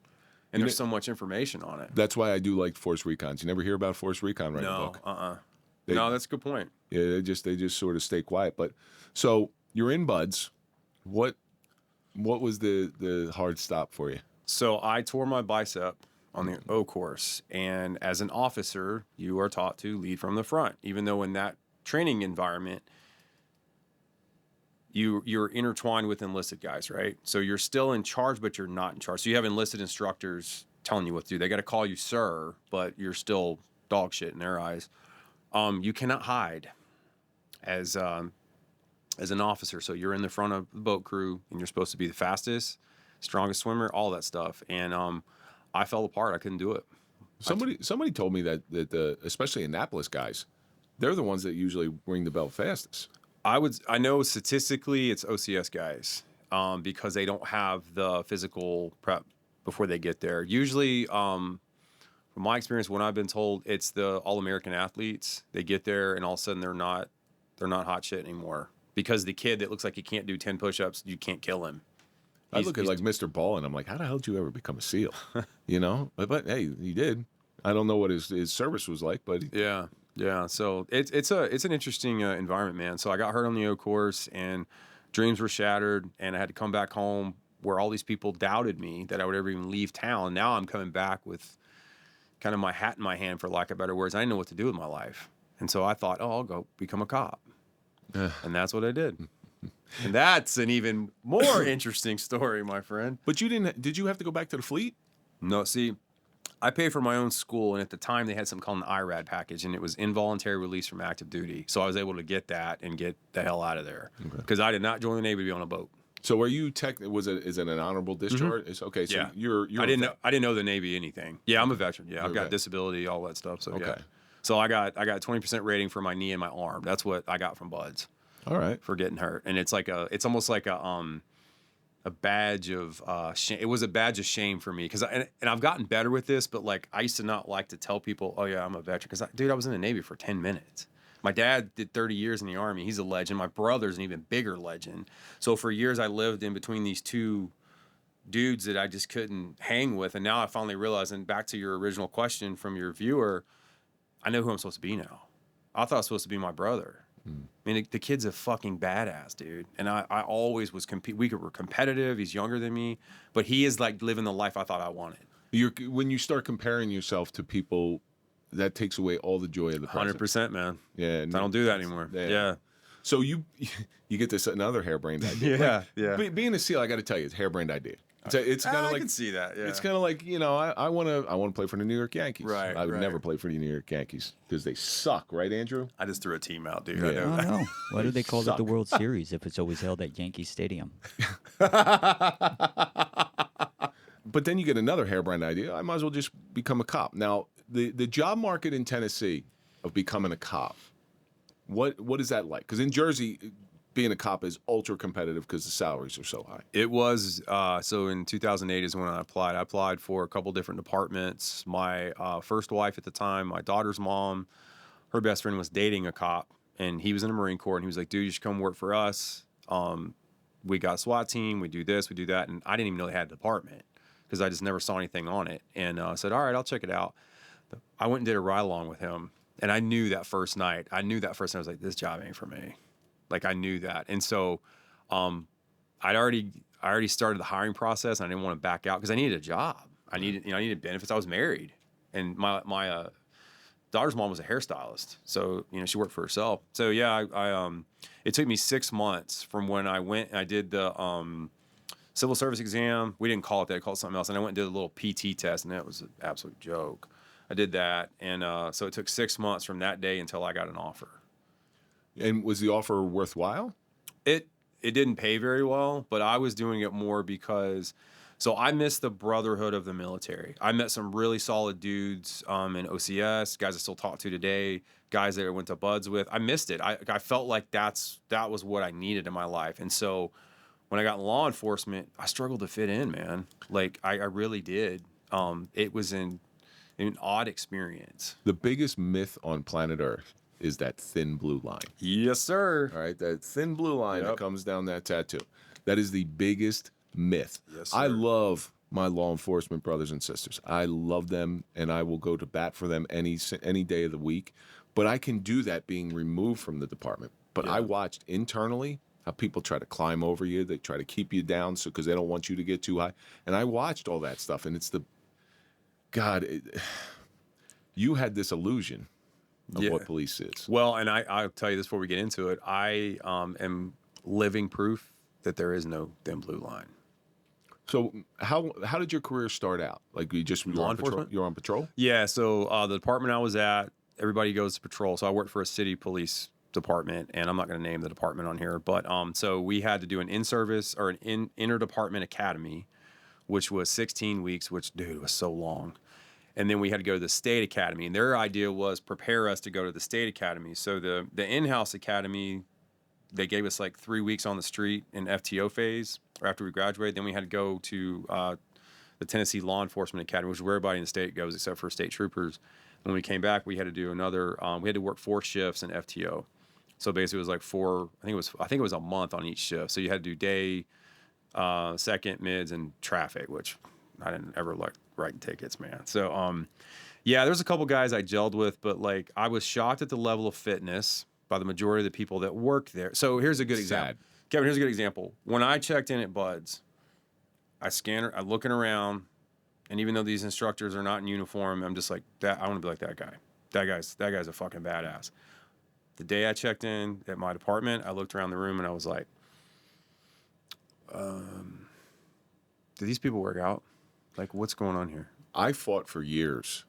And there's so much information on it. That's why I do like Force Recons. You never hear about Force Recon writing a book? No, that's a good point. Yeah, they just sort of stay quiet. But so you're in Buds. What was the hard stop for you? So I tore my bicep on the O course, and as an officer, you are taught to lead from the front, even though in that training environment, you're intertwined with enlisted guys, right? So you're still in charge, but you're not in charge. So you have enlisted instructors telling you what to do. They got to call you sir, but you're still dog shit in their eyes. You cannot hide as an officer. So you're in the front of the boat crew, and you're supposed to be the fastest, strongest swimmer, all that stuff. And I fell apart. I couldn't do it. Somebody told me that the especially Annapolis guys, they're the ones that usually ring the bell fastest. I know statistically it's OCS guys because they don't have the physical prep before they get there. Usually, from my experience, when I've been told, it's the All-American athletes. They get there and all of a sudden they're not hot shit anymore because the kid that looks like he can't do 10 push-ups, you can't kill him. I look at like Mr. Ball and I'm like, how the hell did you ever become a SEAL? You know, but hey, he did. I don't know what his service was like, but yeah. So it's an interesting environment, man. So I got hurt on the O course, and dreams were shattered, and I had to come back home where all these people doubted me that I would ever even leave town. Now I'm coming back with kind of my hat in my hand, for lack of better words. I didn't know what to do with my life, and so I thought, oh, I'll go become a cop, and that's what I did. And that's an even more interesting story, my friend. But did you have to go back to the fleet? No, see, I paid for my own school, and at the time they had something called an IRAD package, and it was involuntary release from active duty. So I was able to get that and get the hell out of there because I did not join the Navy to be on a boat. So were you is it an honorable discharge? Mm-hmm. Okay, so yeah. you're I didn't know the Navy anything. Yeah, I'm a veteran. Yeah, I've got disability, all that stuff. So yeah. So I got 20% rating for my knee and my arm. That's what I got from Buds. All right. For getting hurt, and it's almost like a badge of shame. It was a badge of shame for me because and I've gotten better with this, but like I used to not like to tell people, oh yeah, I'm a veteran, because dude, I was in the Navy for 10 minutes. My dad did 30 years in the Army. He's a legend. My brother's an even bigger legend. So for years I lived in between these two dudes that I just couldn't hang with, and now I finally realized. And back to your original question from your viewer, I know who I'm supposed to be now. I thought I was supposed to be my brother. I mean, the kid's a fucking badass, dude. And I always was we were competitive. He's younger than me, but he is like living the life I thought I wanted. When you start comparing yourself to people, that takes away all the joy of the present. 100%, man. Yeah, I don't do that anymore. Yeah. So you get this another harebrained idea. Yeah. Being a SEAL, I got to tell you, it's a harebrained idea. It's kind of like, I can see that. Yeah. It's kind of like, I want to play for the New York Yankees. Right. I would never play for the New York Yankees because they suck, right, Andrew? I just threw a team out, dude. Yeah. I know. I don't know. Why do they call it the World Series if it's always held at Yankee Stadium? But then you get another harebrained idea. I might as well just become a cop. Now, the job market in Tennessee of becoming a cop, what is that like? Because in Jersey, being a cop is ultra competitive because the salaries are so high. It was, so in 2008 is when I applied. I applied for a couple different departments. My first wife at the time, my daughter's mom, her best friend was dating a cop, and he was in the Marine Corps, and he was like, dude, you should come work for us. We got a SWAT team, we do this, we do that, and I didn't even know they had a department because I just never saw anything on it. And I said, all right, I'll check it out. I went and did a ride-along with him, and I knew that first night. I was like, this job ain't for me. Like, I knew that. And so I already started the hiring process, and I didn't want to back out because I needed a job. I needed benefits. I was married, and my daughter's mom was a hairstylist, so she worked for herself. So yeah, I it took me 6 months from when I went and I did the civil service exam. We didn't call it that; I called it something else. And I went and did a little PT test, and that was an absolute joke. I did that, and so it took 6 months from that day until I got an offer. And was the offer worthwhile? It didn't pay very well, but I was doing it more because, so I missed the brotherhood of the military. I met some really solid dudes in OCS, guys I still talk to today, guys that I went to buds with. I missed it. I felt like that was what I needed in my life. And so when I got in law enforcement, I struggled to fit in, man. Like I really did. It was an odd experience. The biggest myth on planet Earth is that thin blue line. Yes, sir. All right, that thin blue line that comes down that tattoo. That is the biggest myth. Yes, sir. I love my law enforcement brothers and sisters. I love them, and I will go to bat for them any day of the week. But I can do that being removed from the department. But I watched internally how people try to climb over you. They try to keep you down because they don't want you to get too high. And I watched all that stuff, and it's you had this illusion of what police is. Well, and I'll tell you this before we get into it. I am living proof that there is no thin blue line. So how did your career start out? Like you just Law enforcement? You're on patrol? Yeah. So the department I was at, everybody goes to patrol. So I worked for a city police department, and I'm not going to name the department on here, but so we had to do an in-service or an inter-department academy, which was 16 weeks, which, dude, was so long. And then we had to go to the state academy, and their idea was prepare us to go to the state academy. So the in-house academy, they gave us like 3 weeks on the street in FTO phase or after we graduated. Then we had to go to the Tennessee Law Enforcement Academy, which is where everybody in the state goes except for state troopers. When we came back, we had to do another. We had to work 4 shifts in FTO. So basically, it was like 4. I think it was a month on each shift. So you had to do day, second, mids, and traffic, which I didn't ever like writing tickets, man. So yeah, there's a couple guys I gelled with, but like I was shocked at the level of fitness by the majority of the people that work there. So here's a good example. Kevin, here's a good example. When I checked in at Bud's, I'm looking around, and even though these instructors are not in uniform, I'm just like, I want to be like that guy. That guy's a fucking badass. The day I checked in at my department, I looked around the room and I was like, do these people work out? Like, what's going on here? I fought for years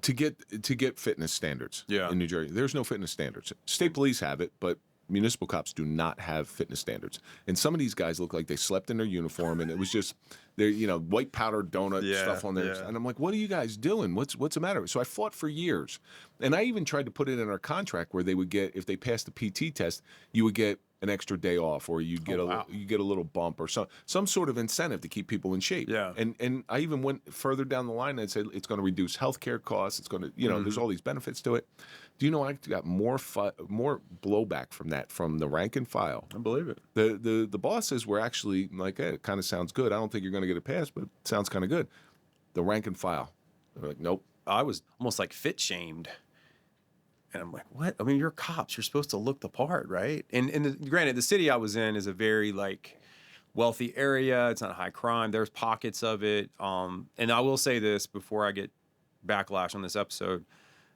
to get fitness standards in New Jersey. There's no fitness standards. State police have it, but municipal cops do not have fitness standards. And some of these guys look like they slept in their uniform, and it was just their white powder donut stuff on there. And I'm like, what are you guys doing? What's the matter? So I fought for years, and I even tried to put it in our contract where they would get, if they passed the PT test, you would get an extra day off, or you get a little bump, or some sort of incentive to keep people in shape. Yeah. And I even went further down the line and said it's going to reduce healthcare costs. It's going to, there's all these benefits to it. Do you know I got more blowback from that from the rank and file? I believe it. The bosses were actually like, hey, it kind of sounds good. I don't think you're going to get a pass, but it sounds kind of good. The rank and file, they're like, nope. I was almost like fit shamed. And I'm like, what? I mean, you're cops. You're supposed to look the part, right? And granted, the city I was in is a very like wealthy area. It's not high crime. There's pockets of it. And I will say this before I get backlash on this episode.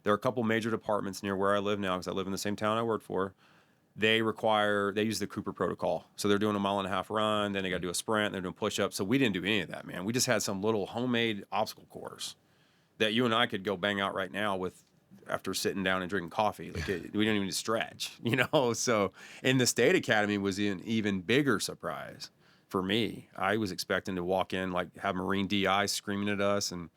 There are a couple major departments near where I live now, because I live in the same town I worked for. They use the Cooper protocol. So they're doing a 1.5 mile run, then they got to do a sprint, they're doing push-ups. So we didn't do any of that, man. We just had some little homemade obstacle course that you and I could go bang out right now with after sitting down and drinking coffee. Like we didn't even stretch, So in the state academy was an even bigger surprise for me. I was expecting to walk in, like have Marine DI screaming at us, and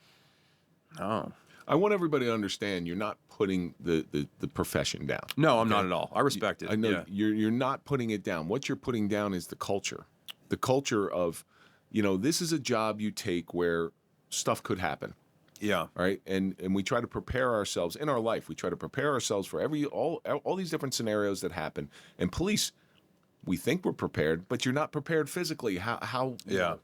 no. I want everybody to understand you're not putting the profession down. No, I'm not at all. I respect it. I know you're not putting it down. What you're putting down is the culture. The culture of, this is a job you take where stuff could happen. Yeah. Right. And we try to prepare ourselves in our life. We try to prepare ourselves for all these different scenarios that happen. And police, we think we're prepared, but you're not prepared physically. How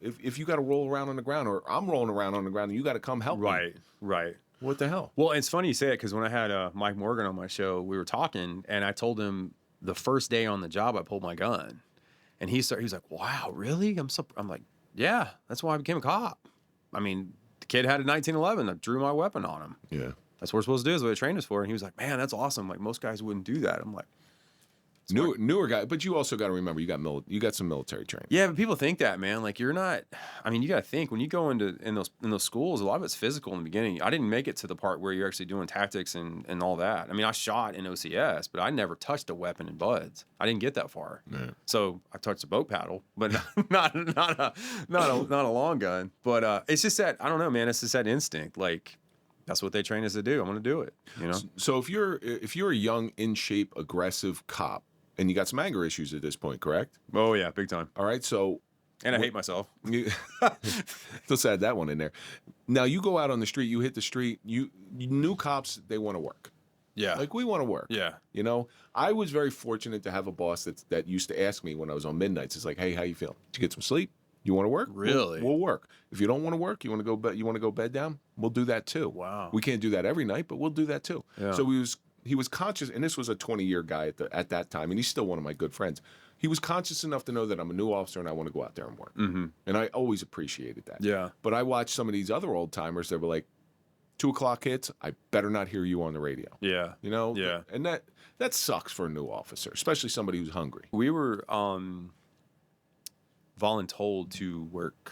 if you got to roll around on the ground, or I'm rolling around on the ground, and you got to come help me. Right. What the hell? Well, it's funny you say it, because when I had Mike Morgan on my show, we were talking, and I told him the first day on the job I pulled my gun, and he was like, "Wow, really?" I'm like, "Yeah, that's why I became a cop." I mean, the kid had a 1911. I drew my weapon on him. Yeah, that's what we're supposed to do. Is what I trained us for. And he was like, "Man, that's awesome. Like most guys wouldn't do that." I'm like, Newer guy, but you also got to remember you got some military training. Yeah, but people think that, man. Like you're not. I mean, you got to think when you go in those schools. A lot of it's physical in the beginning. I didn't make it to the part where you're actually doing tactics and all that. I mean, I shot in OCS, but I never touched a weapon in BUD/S. I didn't get that far. Yeah. So I touched a boat paddle, but not a long gun. But it's just that I don't know, man. It's just that instinct. Like that's what they train us to do. I'm going to do it. You know. So if you're a young, in shape, aggressive cop. And you got some anger issues at this point, correct? Oh, yeah, big time. All right, so... And I hate myself. Let's add that one in there. Now, you go out on the street, you hit the street, new cops, they want to work. Yeah. Like, we want to work. Yeah. You know? I was very fortunate to have a boss that used to ask me when I was on midnights, it's like, hey, how you feeling? Did you get some sleep? You want to work? Really? We'll work. If you don't want to work, you want to go bed down? We'll do that, too. Wow. We can't do that every night, but we'll do that, too. Yeah. So he was conscious, and this was a 20-year guy at that time, and he's still one of my good friends. He was conscious enough to know that I'm a new officer and I want to go out there and work. Mm-hmm. And I always appreciated that. Yeah. But I watched some of these other old timers that were like, 2 o'clock hits, I better not hear you on the radio. Yeah. You know? Yeah. And that sucks for a new officer, especially somebody who's hungry. We were voluntold to work,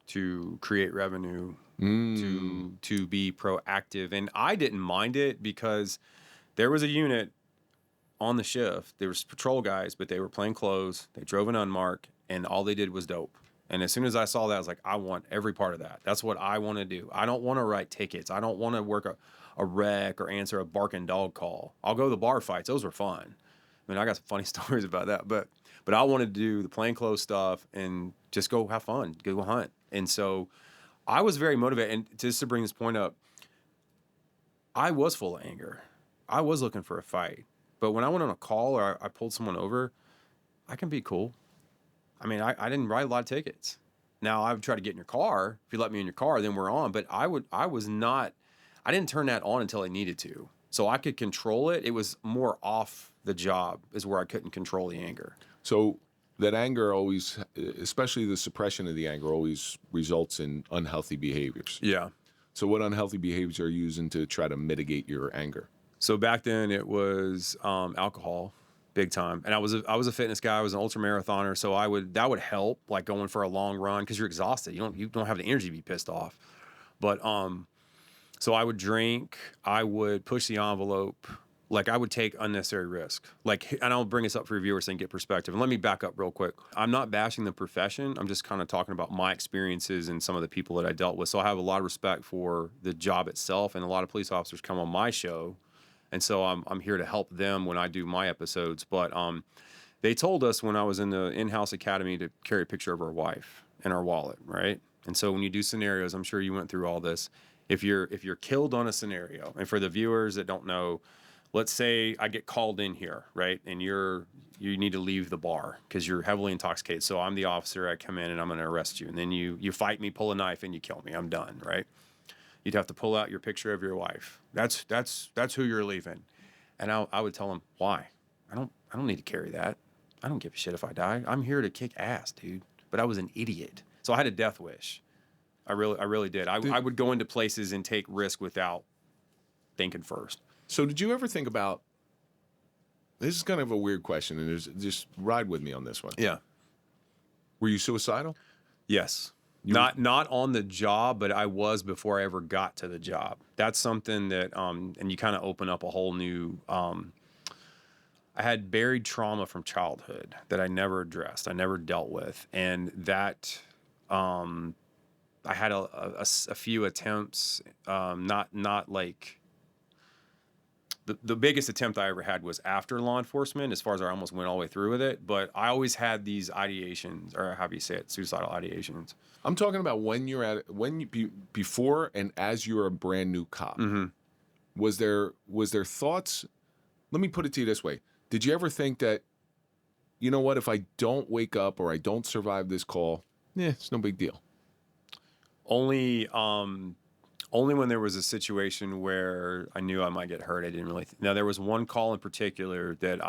to create revenue, to be proactive. And I didn't mind it because there was a unit on the shift. There was patrol guys, but they were plain clothes. They drove an unmarked, and all they did was dope. And as soon as I saw that, I was like, I want every part of that. That's what I want to do. I don't want to write tickets. I don't want to work a wreck or answer a barking dog call. I'll go to the bar fights. Those were fun. I mean, I got some funny stories about that. But I wanted to do the plainclothes stuff and just go have fun, go hunt. And so I was very motivated. And just to bring this point up, I was full of anger. I was looking for a fight. But when I went on a call or I pulled someone over, I can be cool. I mean, I didn't write a lot of tickets. Now, I would try to get in your car. If you let me in your car, then we're on. But I didn't turn that on until I needed to. So I could control it. It was more off the job is where I couldn't control the anger. So that anger always, especially the suppression of the anger, always results in unhealthy behaviors. Yeah. So what unhealthy behaviors are you using to try to mitigate your anger? So back then it was alcohol, big time. And I was a fitness guy. I was an ultra marathoner, so that would help, like going for a long run because you're exhausted. You don't have the energy to be pissed off. But so I would drink. I would push the envelope. Like I would take unnecessary risk. Like, and I'll bring this up for your viewers and get perspective. And let me back up real quick. I'm not bashing the profession. I'm just kind of talking about my experiences and some of the people that I dealt with. So I have a lot of respect for the job itself, and a lot of police officers come on my show. And so I'm here to help them when I do my episodes. But they told us when I was in the in-house academy to carry a picture of our wife in our wallet, right? And so when you do scenarios, I'm sure you went through all this. If you're killed on a scenario, and for the viewers that don't know, let's say I get called in here, right? And you need to leave the bar because you're heavily intoxicated. So I'm the officer. I come in and I'm going to arrest you. And then you fight me, pull a knife, and you kill me. I'm done, right? You'd have to pull out your picture of your wife. That's who you're leaving. And I would tell them, why? I don't need to carry that. I don't give a shit if I die. I'm here to kick ass, dude. But I was an idiot. So I had a death wish. I really did. I would go into places and take risk without thinking first. So did you ever think about, this is kind of a weird question, and just ride with me on this one. Yeah. Were you suicidal? Yes. Not on the job, but I was before I ever got to the job. That's something that, and you kind of open up a whole new, I had buried trauma from childhood that I never addressed, I never dealt with. And that, I had a few attempts, not like, the biggest attempt I ever had was after law enforcement, as far as I almost went all the way through with it. But I always had these ideations, or how do you say it, suicidal ideations. I'm talking about before and as you're a brand new cop. Mm-hmm. Was there thoughts? Let me put it to you this way: did you ever think that, you know what, if I don't wake up or I don't survive this call, it's no big deal? Only when there was a situation where I knew I might get hurt. I didn't really. Now there was one call in particular that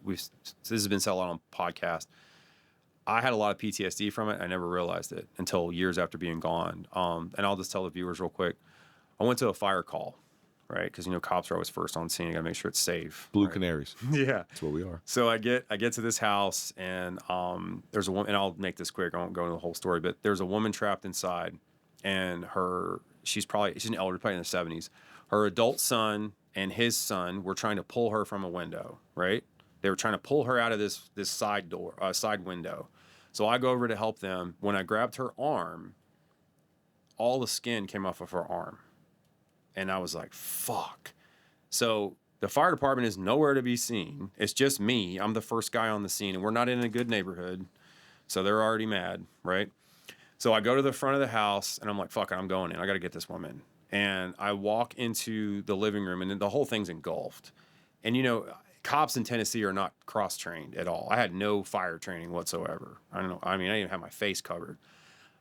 this has been said a lot on podcast. I had a lot of PTSD from it. I never realized it until years after being gone. And I'll just tell the viewers real quick. I went to a fire call, right? Because, cops are always first on scene. You got to make sure it's safe. Blue right? Canaries. Yeah. That's what we are. So I get to this house, and there's a woman, and I'll make this quick. I won't go into the whole story, but there's a woman trapped inside, and she's an elder, probably in her 70s. Her adult son and his son were trying to pull her from a window, right? They were trying to pull her out of this side window. So I go over to help them. When I grabbed her arm, all the skin came off of her arm. And I was like, fuck. So the fire department is nowhere to be seen. It's just me. I'm the first guy on the scene, and we're not in a good neighborhood. So they're already mad, right? So I go to the front of the house, and I'm like, fuck it, I'm going in. I got to get this woman. And I walk into the living room, and then the whole thing's engulfed. And, cops in Tennessee are not cross-trained at all. I had no fire training whatsoever. I don't know. I didn't even have my face covered.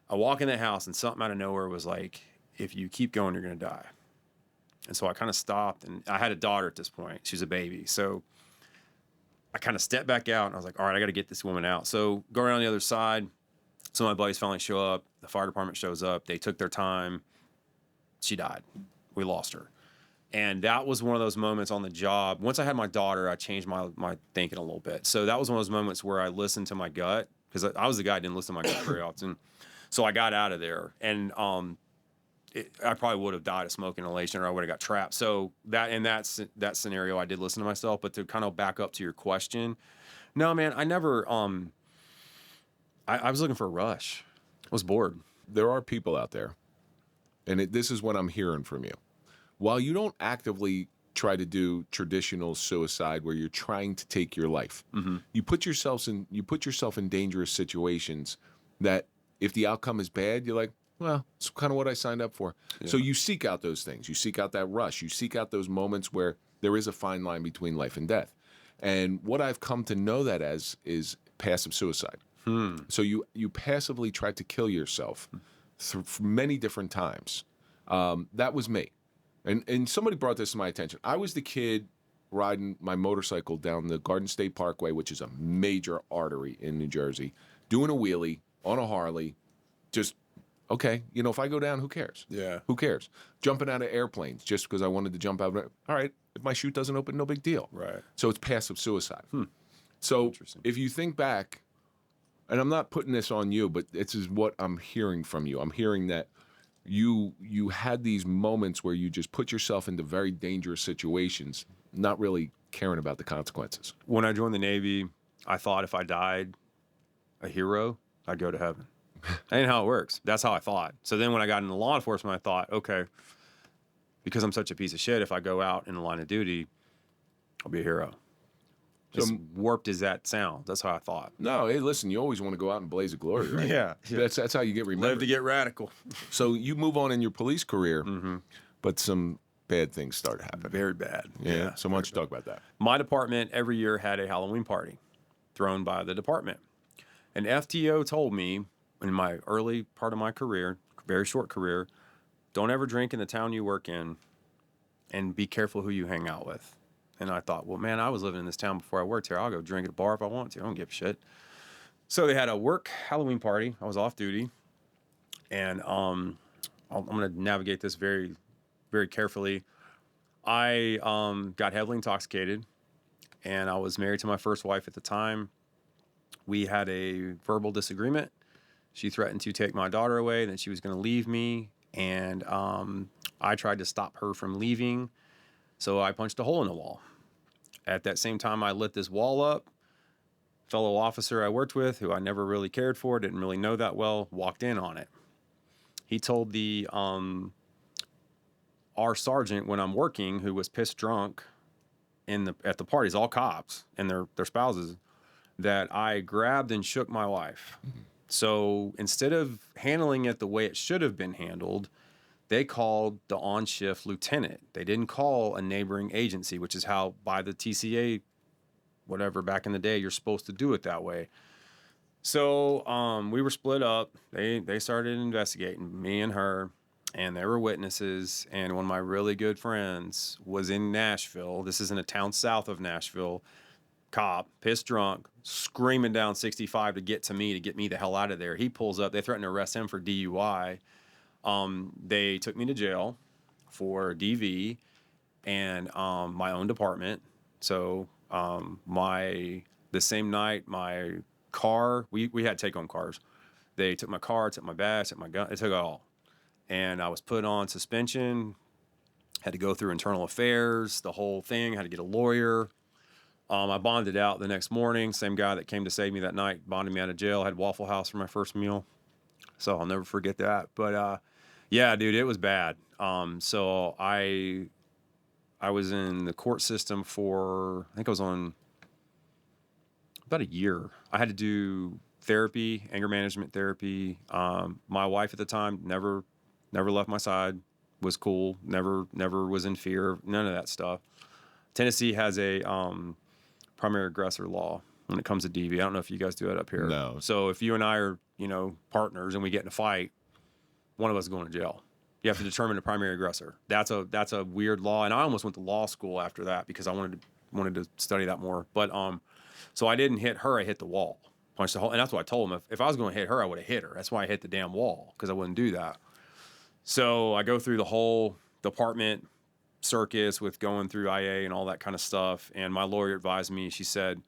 I walk in the house, and something out of nowhere was like, if you keep going, you're going to die. And so I kind of stopped, and I had a daughter at this point. She's a baby. So I kind of stepped back out, and I was like, all right, I got to get this woman out. So go around the other side. Some of my buddies finally show up. The fire department shows up. They took their time. She died. We lost her. And that was one of those moments on the job. Once I had my daughter, I changed my thinking a little bit. So that was one of those moments where I listened to my gut, because I was the guy who didn't listen to my gut very often. So I got out of there, and I probably would have died of smoke inhalation, or I would have got trapped. So that scenario, I did listen to myself. But to kind of back up to your question, no, man, I never. I was looking for a rush. I was bored. There are people out there, and this is what I'm hearing from you. While you don't actively try to do traditional suicide where you're trying to take your life, you put yourself in dangerous situations that if the outcome is bad, you're like, well, it's kind of what I signed up for. Yeah. So you seek out those things. You seek out that rush. You seek out those moments where there is a fine line between life and death. And what I've come to know that as is passive suicide. So you passively try to kill yourself through many different times. That was me. And somebody brought this to my attention. I was the kid riding my motorcycle down the Garden State Parkway, which is a major artery in New Jersey, doing a wheelie on a Harley, just, okay, if I go down, who cares? Yeah. Who cares? Jumping out of airplanes just because I wanted to jump out. All right, if my chute doesn't open, no big deal. Right. So it's passive suicide. So if you think back, and I'm not putting this on you, but this is what I'm hearing from you. I'm hearing that you had these moments where you just put yourself into very dangerous situations, not really caring about the consequences. When I joined the Navy, I thought if I died a hero, I'd go to heaven. That ain't how it works. That's how I thought. So then when I got into law enforcement, I thought, okay, because I'm such a piece of shit, if I go out in the line of duty, I'll be a hero. As warped as that sounds, that's how I thought. No, hey, listen, you always want to go out and blaze a glory, right? Yeah. That's how you get remembered. Live to get radical. So you move on in your police career, but some bad things start happening. Very bad. Yeah. So why don't you talk about that? My department every year had a Halloween party thrown by the department. An FTO told me in my early part of my career, very short career, don't ever drink in the town you work in, and be careful who you hang out with. And I thought, well, man, I was living in this town before I worked here. I'll go drink at a bar if I want to. I don't give a shit. So they had a work Halloween party. I was off duty. And I'm going to navigate this very, very carefully. I got heavily intoxicated, and I was married to my first wife at the time. We had a verbal disagreement. She threatened to take my daughter away, and then she was going to leave me. And I tried to stop her from leaving. So I punched a hole in the wall. At that same time, I lit this wall up. Fellow officer I worked with, who I never really cared for, didn't really know that well, walked in on it. He told the our sergeant when I'm working, who was pissed drunk at the parties, all cops and their spouses, that I grabbed and shook my wife. So instead of handling it the way it should have been handled, they called the on-shift lieutenant. They didn't call a neighboring agency, which is how, by the TCA, whatever, back in the day, you're supposed to do it that way. So we were split up. They started investigating, me and her, and there were witnesses. And one of my really good friends was in Nashville. This is in a town south of Nashville. Cop, pissed drunk, screaming down 65 to get me the hell out of there. He pulls up. They threatened to arrest him for DUI. They took me to jail for DV, and my own department. So the same night, my car, we had take-home cars. They took my car, took my badge, took my gun, they took it all. And I was put on suspension, had to go through internal affairs, the whole thing, had to get a lawyer. I bonded out the next morning. Same guy that came to save me that night bonded me out of jail. Had Waffle House for my first meal. So I'll never forget that. But yeah, dude, it was bad. So I was in the court system for, I think I was on about a year. I had to do therapy, anger management therapy. My wife at the time never left my side, was cool, never was in fear, none of that stuff. Tennessee has a primary aggressor law when it comes to DV. I don't know if you guys do that up here. No. So if you and I are, partners and we get in a fight, one of us is going to jail. You have to determine the primary aggressor. That's a weird law, and I almost went to law school after that because I wanted to study that more. But so I didn't hit her. I hit the wall, punched the hole, and that's what I told him. If I was going to hit her, I would have hit her. That's why I hit the damn wall, because I wouldn't do that. So I go through the whole department circus with going through IA and all that kind of stuff. And my lawyer advised me. She said,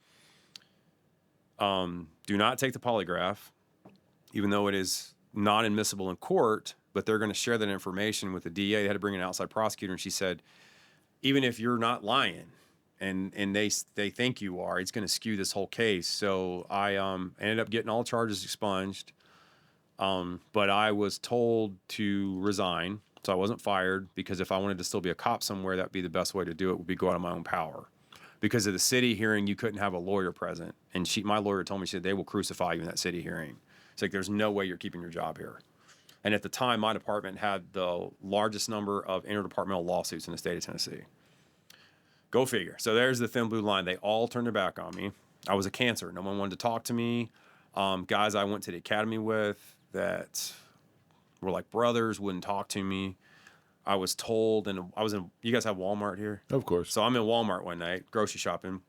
"Do not take the polygraph, even though it is not admissible in court. But they're going to share that information with the DA. They had to bring an outside prosecutor." And she said, "Even if you're not lying, and they think you are, it's going to skew this whole case." So I ended up getting all charges expunged, but I was told to resign, so I wasn't fired, because if I wanted to still be a cop somewhere, that'd be the best way to do it, would be go out of my own power. Because of the city hearing, you couldn't have a lawyer present, and my lawyer told me, she said, they will crucify you in that city hearing. It's like, there's no way you're keeping your job here. And at the time, my department had the largest number of interdepartmental lawsuits in the state of Tennessee. Go figure. So there's the thin blue line. They all turned their back on me. I was a cancer. No one wanted to talk to me. Guys I went to the academy with that were like brothers wouldn't talk to me. I was told, and you guys have Walmart here? Of course. So I'm in Walmart one night, grocery shopping,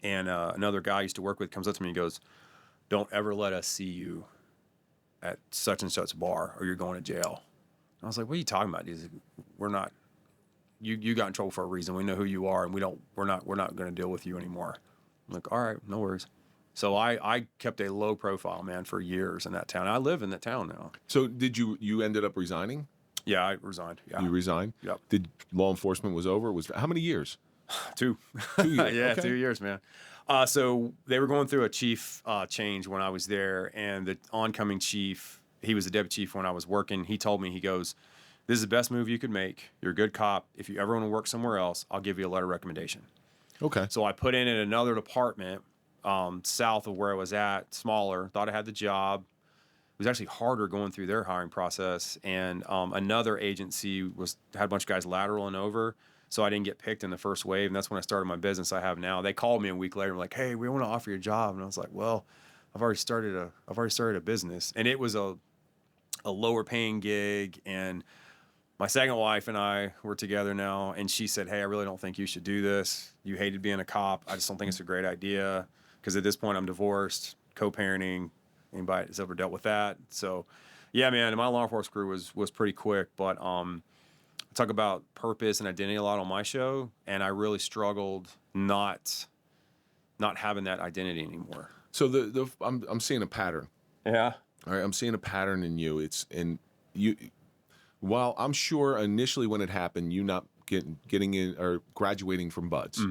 and another guy I used to work with comes up to me and goes, "Don't ever let us see you at such and such bar, or you're going to jail." And I was like, "What are you talking about?" He's like, "We're not. You got in trouble for a reason. We know who you are, and we're not going to deal with you anymore." I'm like, "All right, no worries." So I kept a low profile, man, for years in that town. I live in that town now. So did you ended up resigning? Yeah, I resigned. Yeah. You resigned? Yep. Did law enforcement was over? How many years? 2. 2 years. Yeah, Okay. 2 years, man. So they were going through a chief change when I was there, and the oncoming chief, he was the deputy chief when I was working. He told me, he goes, "This is the best move you could make. You're a good cop. If you ever want to work somewhere else, I'll give you a letter of recommendation." Okay. So I put in at another department south of where I was at, smaller, thought I had the job. It was actually harder going through their hiring process. And another agency had a bunch of guys lateraling over, so I didn't get picked in the first wave. And that's when I started my business I have now. They called me a week later and were like, "Hey, we want to offer you a job." And I was like, "Well, I've already started a business." And it was a lower paying gig. And my second wife and I were together now, and she said, "Hey, I really don't think you should do this. You hated being a cop. I just don't think it's a great idea." Because at this point, I'm divorced, co-parenting. Anybody that's ever dealt with that? So, yeah, man, my law enforcement career was pretty quick. But I talk about purpose and identity a lot on my show, and I really struggled not having that identity anymore. So I'm seeing a pattern. Yeah. All right, I'm seeing a pattern in you. It's in you. While I'm sure initially when it happened, you not getting in or graduating from Buds,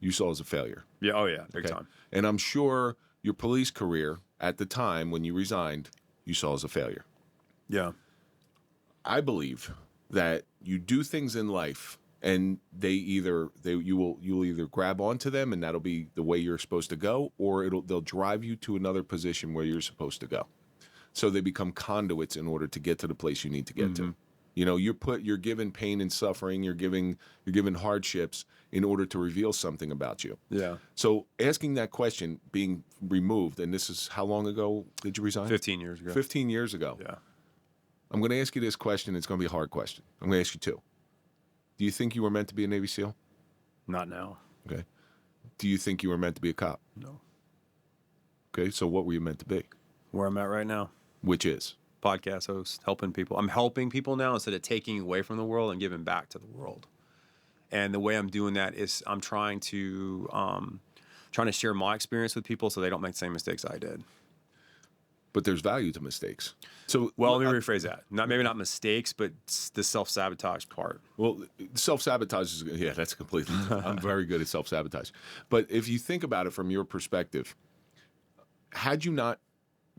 you saw as a failure. Yeah. Oh, yeah. Big time. And I'm sure your police career at the time when you resigned, you saw as a failure. Yeah. I believe that you do things in life, and you'll either grab onto them, and that'll be the way you're supposed to go, or they'll drive you to another position where you're supposed to go. So they become conduits in order to get to the place you need to get to. You know, you're given pain and suffering, you're given hardships in order to reveal something about you. Yeah. So asking that question, being removed, and this is how long ago did you resign? 15 years ago. 15 years ago. Yeah. I'm going to ask you this question. It's going to be a hard question. I'm going to ask you 2. Do you think you were meant to be a Navy SEAL? Not now. Okay. Do you think you were meant to be a cop? No. Okay. So what were you meant to be? Where I'm at right now. Which is? Podcast host, helping people. I'm helping people now instead of taking away from the world and giving back to the world. And the way I'm doing that is I'm trying to share my experience with people so they don't make the same mistakes I did. But there's value to mistakes. So, Well, let me rephrase that. Maybe not mistakes, but the self-sabotage part. well, self-sabotage is, yeah, that's completely, I'm very good at self-sabotage. But if you think about it from your perspective, had you not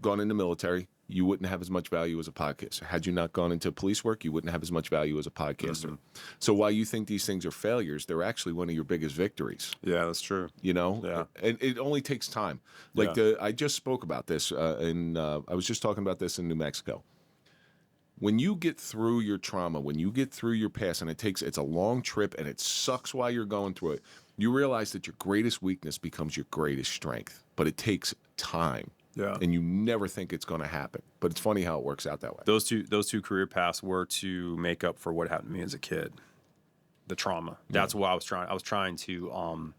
gone into military, you wouldn't have as much value as a podcaster. Had you not gone into police work, you wouldn't have as much value as a podcaster. Mm-hmm. So while you think these things are failures, they're actually one of your biggest victories. Yeah, that's true. You know, Yeah. and it only takes time. Like I just spoke about this, I was just talking about this in New Mexico. When you get through your trauma, when you get through your past, and it's a long trip, and it sucks while you're going through it, you realize that your greatest weakness becomes your greatest strength. But it takes time. Yeah. And you never think it's going to happen. But it's funny how it works out that way. Those two career paths were to make up for what happened to me as a kid, the trauma. That's what I was trying. I was trying to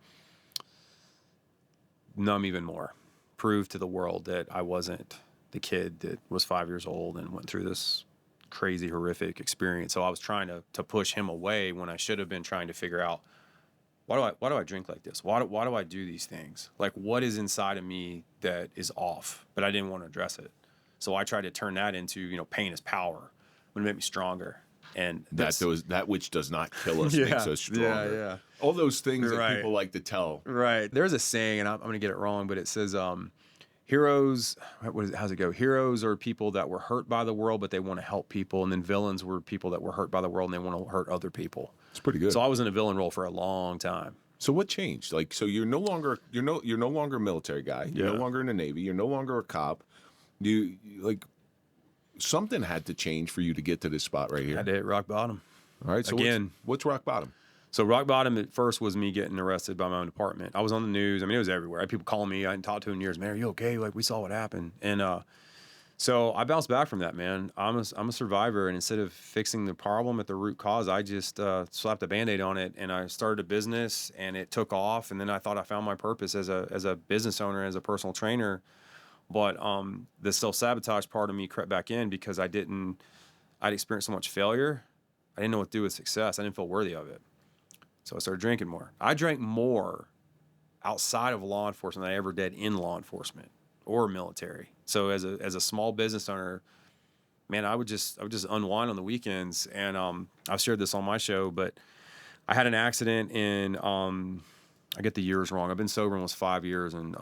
numb even more, prove to the world that I wasn't the kid that was 5 years old and went through this crazy, horrific experience. So I was trying to push him away when I should have been trying to figure out, why do I drink like this? Why do I do these things? Like, what is inside of me that is off? But I didn't want to address it. So I tried to turn that into, pain is power. It would make me stronger. And that which does not kill us makes us stronger. Yeah. All those things that people like to tell. Right. There's a saying, and I'm going to get it wrong, but it says, heroes, how's it go? Heroes are people that were hurt by the world, but they want to help people. And then villains were people that were hurt by the world and they want to hurt other people. It's pretty good. So I was in a villain role for a long time. So what changed? Like, so you're no longer a military guy. You're no longer in the Navy. You're no longer a cop. Something had to change for you to get to this spot right here. I had to hit rock bottom. All right. So again, what's rock bottom? So rock bottom at first was me getting arrested by my own department. I was on the news. I mean, it was everywhere. I had people calling me. I hadn't talked to in years. Man, are you okay? Like, we saw what happened. And so I bounced back from that, man. I'm a survivor, and instead of fixing the problem at the root cause, I just slapped a Band-Aid on it, and I started a business, and it took off. And then I thought I found my purpose as a business owner, as a personal trainer. But the self-sabotage part of me crept back in because I'd experienced so much failure. I didn't know what to do with success. I didn't feel worthy of it. So I started drinking more. I drank more outside of law enforcement than I ever did in law enforcement or military. So as a small business owner, man, I would just unwind on the weekends. And I've shared this on my show, but I had an accident in I get the years wrong. I've been sober almost 5 years in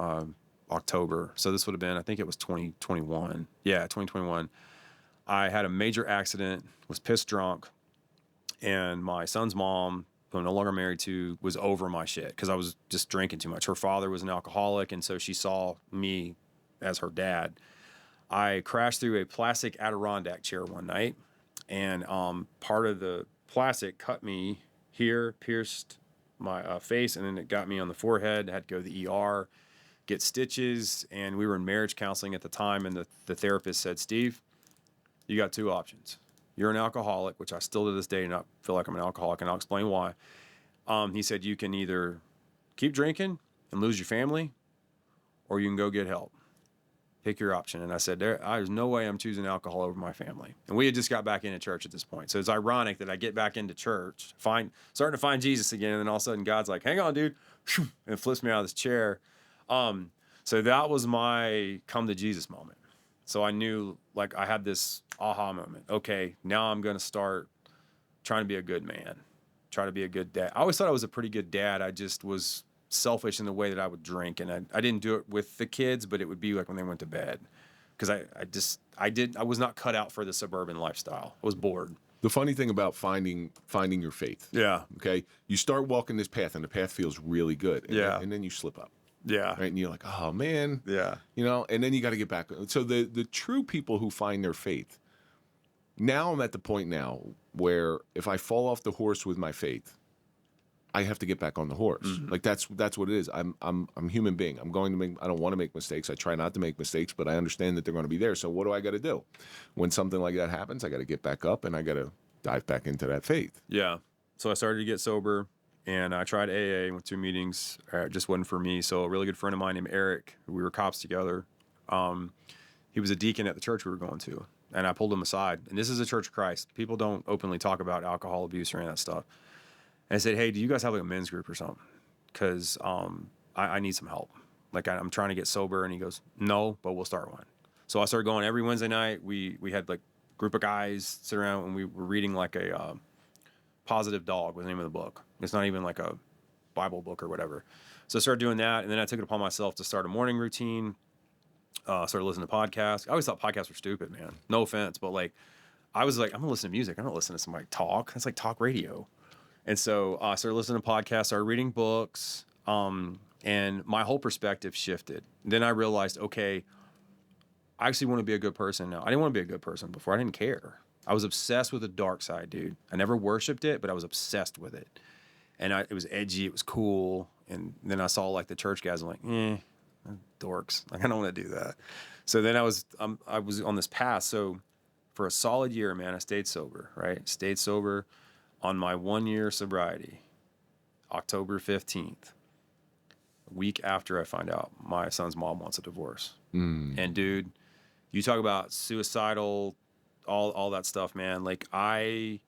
October. So this would have been, I think it was 2021. Yeah, 2021. I had a major accident, was pissed drunk, and my son's mom, who I'm no longer married to, was over my shit because I was just drinking too much. Her father was an alcoholic, and so she saw me as her dad. I crashed through a plastic Adirondack chair one night, and part of the plastic cut me here, pierced my face, and then it got me on the forehead. I had to go to the ER, get stitches, and we were in marriage counseling at the time, and the therapist said, Steve, you got two options. You're an alcoholic, which I still to this day do not feel like I'm an alcoholic, and I'll explain why. He said, you can either keep drinking and lose your family, or you can go get help. Pick your option. And I said, there's no way I'm choosing alcohol over my family. And we had just got back into church at this point. So it's ironic that I get back into church, starting to find Jesus again, and then all of a sudden God's like, hang on, dude, and flips me out of this chair. So that was my come to Jesus moment. So I knew, like, I had this aha moment. Okay, now I'm going to start trying to be a good man, try to be a good dad. I always thought I was a pretty good dad. I just was selfish in the way that I would drink, and I didn't do it with the kids, but it would be like when they went to bed, because I was not cut out for the suburban lifestyle. I was bored. The funny thing about finding your faith. Yeah. Okay. You start walking this path, and the path feels really good. And then you slip up. Yeah. Right. And you're like, oh man. Yeah. And then you got to get back. So the true people who find their faith. Now I'm at the point now where if I fall off the horse with my faith, I have to get back on the horse. Mm-hmm. Like that's what it is. I'm a human being. I don't want to make mistakes. I try not to make mistakes, but I understand that they're going to be there. So what do I got to do? When something like that happens, I got to get back up and I got to dive back into that faith. Yeah. So I started to get sober, and I tried AA, went to meetings. It just wasn't for me. So a really good friend of mine named Eric, we were cops together. He was a deacon at the church we were going to, and I pulled him aside. And this is a Church of Christ. People don't openly talk about alcohol abuse or any of that stuff. And I said, hey, do you guys have like a men's group or something? Because I need some help. Like I'm trying to get sober. And he goes, no, but we'll start one. So I started going every Wednesday night. We had like a group of guys sit around and we were reading like a Positive Dog was the name of the book. It's not even like a Bible book or whatever. So I started doing that. And then I took it upon myself to start a morning routine. Started listening to podcasts. I always thought podcasts were stupid, man. No offense, but like, I was like, I'm gonna listen to music. I don't listen to somebody talk. It's like talk radio. And so I started listening to podcasts, started reading books, and my whole perspective shifted. Then I realized, okay, I actually want to be a good person now. I didn't want to be a good person before. I didn't care. I was obsessed with the dark side, dude. I never worshipped it, but I was obsessed with it. And it was edgy, it was cool. And then I saw like the church guys, I'm like, dorks. Like, I don't want to do that. So then I was on this path. So for a solid year, man, I stayed sober, right? Stayed sober on my 1 year sobriety, October 15th, a week after I find out my son's mom wants a divorce. And dude, you talk about suicidal, all that stuff, man. Like I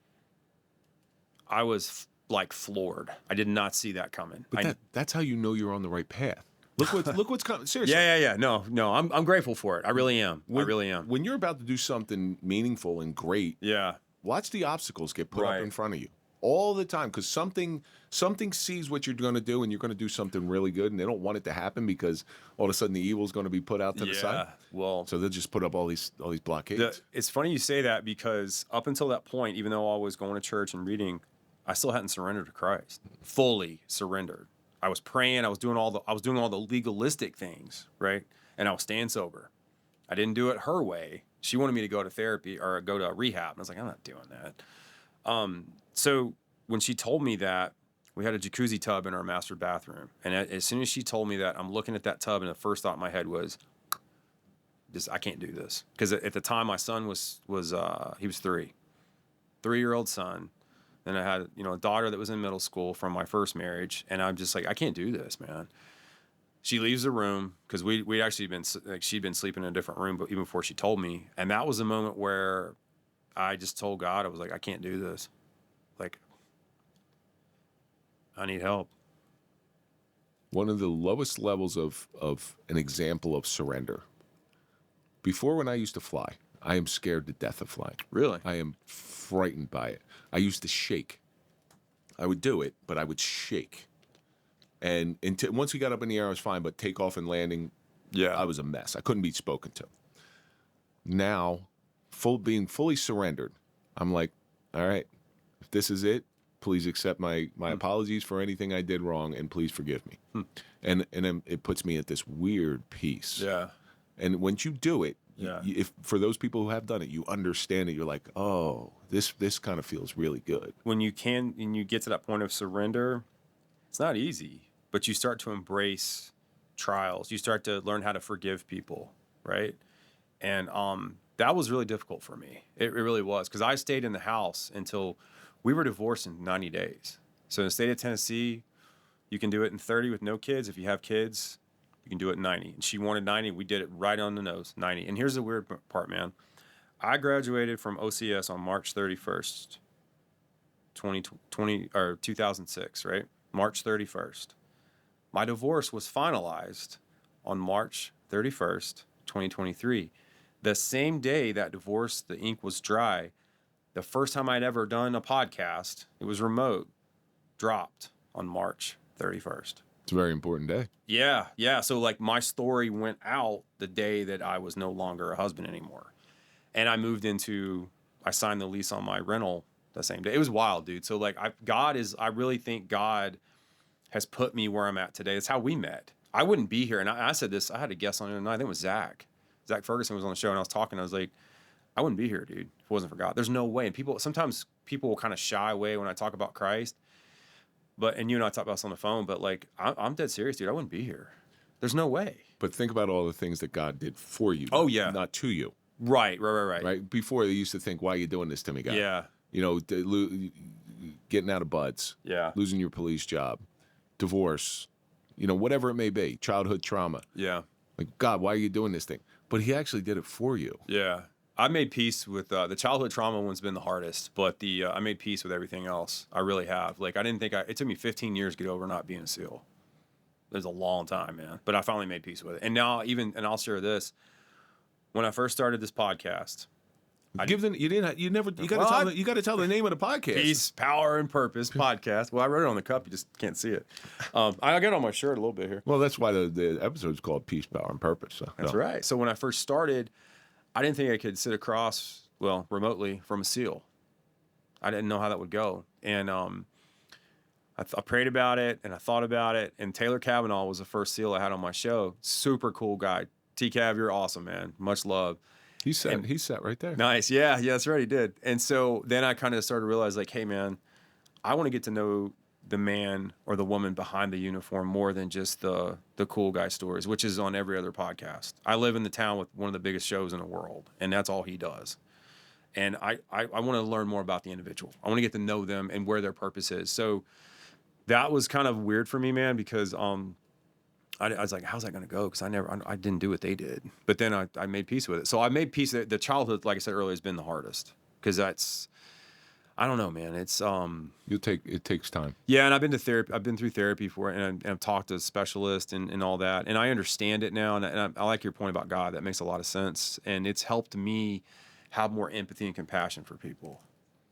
was like floored. I did not see that coming. But that's how you know you're on the right path. Look what's coming. Seriously. Yeah. No. I'm grateful for it. I really am. I really am. When you're about to do something meaningful and great, watch the obstacles get put up in front of you all the time, because something sees what you're going to do, and you're going to do something really good, and they don't want it to happen because all of a sudden the evil's going to be put out to the side. Well, so they'll just put up all these blockades. It's funny you say that, because up until that point, even though I was going to church and reading, I still hadn't surrendered to Christ. Fully surrendered. I was praying. I was doing all the legalistic things, right? And I was staying sober. I didn't do it her way. She wanted me to go to therapy or go to rehab. And I was like, I'm not doing that. So when she told me that, we had a jacuzzi tub in our master bathroom. And as soon as she told me that, I'm looking at that tub, and the first thought in my head was, I can't do this. Because at the time, my son was 3-year-old son. Then I had, a daughter that was in middle school from my first marriage. And I'm just like, I can't do this, man. She leaves the room, because we'd actually been, like, she'd been sleeping in a different room, but even before she told me. And that was the moment where I just told God, I was like, I can't do this. Like, I need help. One of the lowest levels of an example of surrender. Before, when I used to fly, I am scared to death of flying. Really? I am frightened by it. I used to shake. I would do it, but I would shake. And once we got up in the air, I was fine, but takeoff and landing, I was a mess. I couldn't be spoken to. Now, being fully surrendered, I'm like, all right, if this is it, please accept my apologies for anything I did wrong, and please forgive me. And then it puts me at this weird peace. Yeah. And once you do it, if for those people who have done it, you understand it. You're like, oh, this kind of feels really good. When you get to that point of surrender, it's not easy, but you start to embrace trials. You start to learn how to forgive people, right? And that was really difficult for me. It really was, because I stayed in the house until we were divorced in 90 days. So in the state of Tennessee, you can do it in 30 with no kids. If you have kids, you can do it in 90. And she wanted 90. We did it right on the nose, 90. And here's the weird part, man. I graduated from OCS on March 31st, 2006, right? March 31st. My divorce was finalized on March 31st, 2023. The same day that divorce, the ink was dry, the first time I'd ever done a podcast, it was remote, dropped on March 31st. It's a very important day. Yeah. So like my story went out the day that I was no longer a husband anymore. And I signed the lease on my rental the same day. It was wild, dude. So like I really think God has put me where I'm at today. It's how we met. I wouldn't be here. And I said this, I had a guest on the other night. I think it was Zach Ferguson was on the show, and I was talking. I was like, I wouldn't be here, dude, if it wasn't for God. There's no way. And sometimes people will kind of shy away when I talk about Christ. And you and I talk about this on the phone, but like, I'm dead serious, dude. I wouldn't be here. There's no way. But think about all the things that God did for you. Oh, yeah. Not to you. Right. Right? Before, they used to think, why are you doing this to me, God? Yeah. Getting out of buds. Yeah. Losing your police job. Divorce. Whatever it may be. Childhood trauma. Yeah. Like, God, why are you doing this thing? But he actually did it for you. Yeah. I made peace with the childhood trauma one's been the hardest, but I made peace with everything else. I really have. Like, I didn't think it took me 15 years to get over not being a SEAL. It was a long time, man. But I finally made peace with it. And now and I'll share this. When I first started this podcast, you got to tell the name of the podcast. Peace, Power, and Purpose podcast. Well, I wrote it on the cup. You just can't see it. I got it on my shirt a little bit here. Well, that's why the episode's called Peace, Power, and Purpose. So. That's right. So when I first started, I didn't think I could sit across, remotely from a SEAL. I didn't know how that would go. And I prayed about it, and I thought about it. And Taylor Cavanaugh was the first SEAL I had on my show. Super cool guy. T-Cav, you're awesome, man. Much love. He sat right there. Nice. Yeah, that's right. He did. And so then I kind of started to realize, like, hey, man, I want to get to know the man or the woman behind the uniform more than just the cool guy stories, which is on every other podcast. I live in the town with one of the biggest shows in the world, and that's all he does. And I want to learn more about the individual. I want to get to know them and where their purpose is. So that was kind of weird for me, man, because I was like, how's that going to go? Because I didn't do what they did. But then I made peace with it. So I made peace. The childhood, like I said earlier, has been the hardest because I don't know, man. It's it takes time. Yeah, and I've been to therapy. I've been through therapy for it, and I've talked to specialists and all that, and I understand it now. And I like your point about God. That makes a lot of sense, and it's helped me have more empathy and compassion for people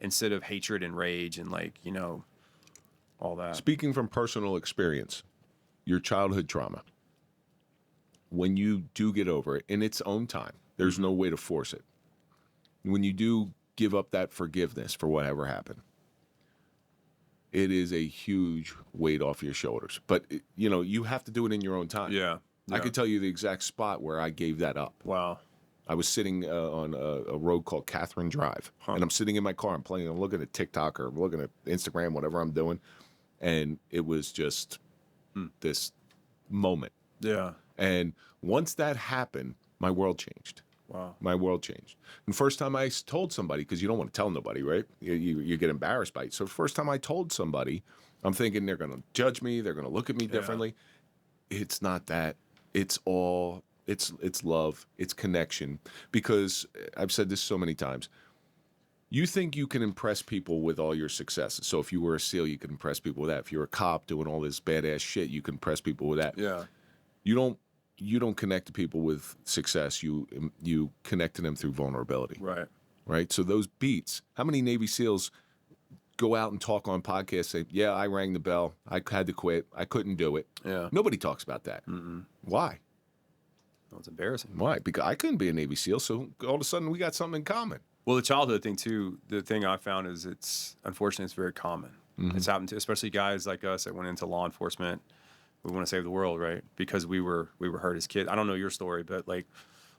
instead of hatred and rage and all that. Speaking from personal experience, your childhood trauma, when you do get over it in its own time, there's no way to force it. When you do give up that forgiveness for whatever happened, it is a huge weight off your shoulders. But, you have to do it in your own time. Yeah. I could tell you the exact spot where I gave that up. Wow. I was sitting on a road called Catherine Drive, and I'm sitting in my car. I'm looking at TikTok or I'm looking at Instagram, whatever I'm doing, and it was just this moment. Yeah. And once that happened, my world changed. Wow. My world changed. And first time I told somebody, because you don't want to tell nobody, right? You get embarrassed by it. So the first time I told somebody, I'm thinking they're going to judge me. They're going to look at me differently. It's not that. It's all, it's love. It's connection. Because I've said this so many times. You think you can impress people with all your successes. So if you were a SEAL, you could impress people with that. If you're a cop doing all this badass shit, you can impress people with that. Yeah. You don't connect to people with success. You connect to them through vulnerability. Right. So those beats. How many Navy SEALs go out and talk on podcasts? Say, yeah, I rang the bell. I had to quit. I couldn't do it. Yeah. Nobody talks about that. Why? Well, it's embarrassing. Why? Because I couldn't be a Navy SEAL. So all of a sudden we got something in common. Well, the childhood thing too. The thing I found is unfortunately it's very common. It's happened to especially guys like us that went into law enforcement. We want to save the world, right? Because we were hurt as kids. I don't know your story, but like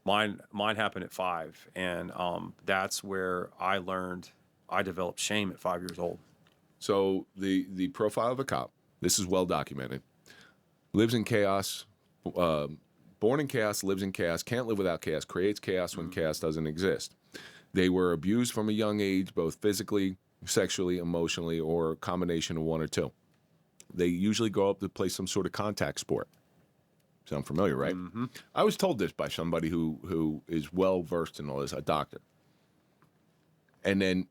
mine happened at 5, and that's where I developed shame at 5 years old. So the profile of a cop, this is well documented. Lives in chaos, born in chaos, lives in chaos, can't live without chaos, creates chaos when chaos doesn't exist. They were abused from a young age, both physically, sexually, emotionally, or a combination of one or two. They usually grow up to play some sort of contact sport. Sound familiar, right? I was told this by somebody who is well versed in all this, a doctor. And then,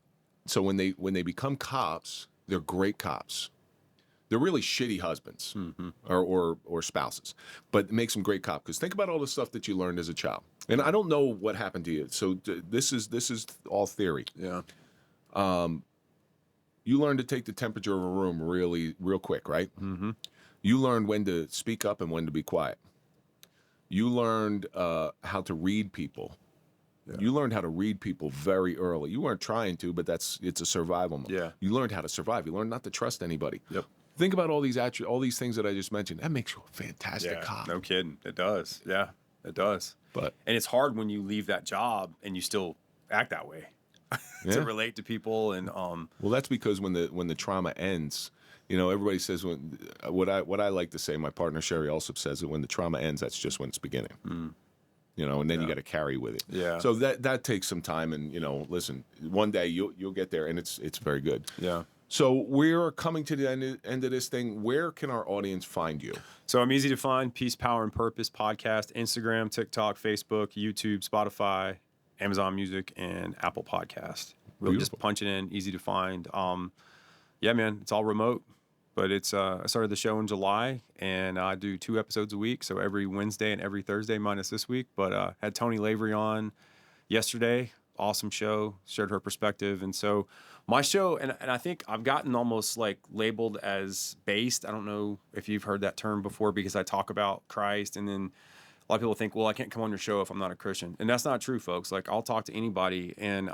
so when they become cops, they're great cops. They're really shitty husbands or spouses, but it makes them great cops. Because think about all the stuff that you learned as a child. And I don't know what happened to you. So this is all theory. Yeah. You learn to take the temperature of a room real quick, right? You learned when to speak up and when to be quiet. You learned how to read people. Yeah. You learned how to read people very early. You weren't trying to, but it's a survival mode. Yeah. You learned how to survive. You learned not to trust anybody. Yep. Think about all these things that I just mentioned. That makes you a fantastic cop. No kidding. It does. Yeah, it does. And it's hard when you leave that job and you still act that way. To relate to people and well, that's because when the trauma ends, everybody says what I like to say, my partner Sherry also says that when the trauma ends, that's just when it's beginning. And then you got to carry with it. Yeah. So that takes some time, and listen, one day you'll get there, and it's very good. Yeah. So we're coming to the end of this thing. Where can our audience find you? So I'm easy to find. Peace, Power, and Purpose podcast, Instagram, TikTok, Facebook, YouTube, Spotify. Amazon Music and Apple Podcast. Really Beautiful. just punch it in, easy to find. Yeah, man, it's all remote. But it's I started the show in July, and I do 2 episodes a week, so every Wednesday and every Thursday, minus this week. But had Tony Lavery on yesterday. Awesome show, shared her perspective. And so my show, and I think I've gotten almost like labeled as based. I don't know if you've heard that term before, because I talk about Christ, and then a lot of people think, well, I can't come on your show if I'm not a Christian. And that's not true, folks. Like, I'll talk to anybody, and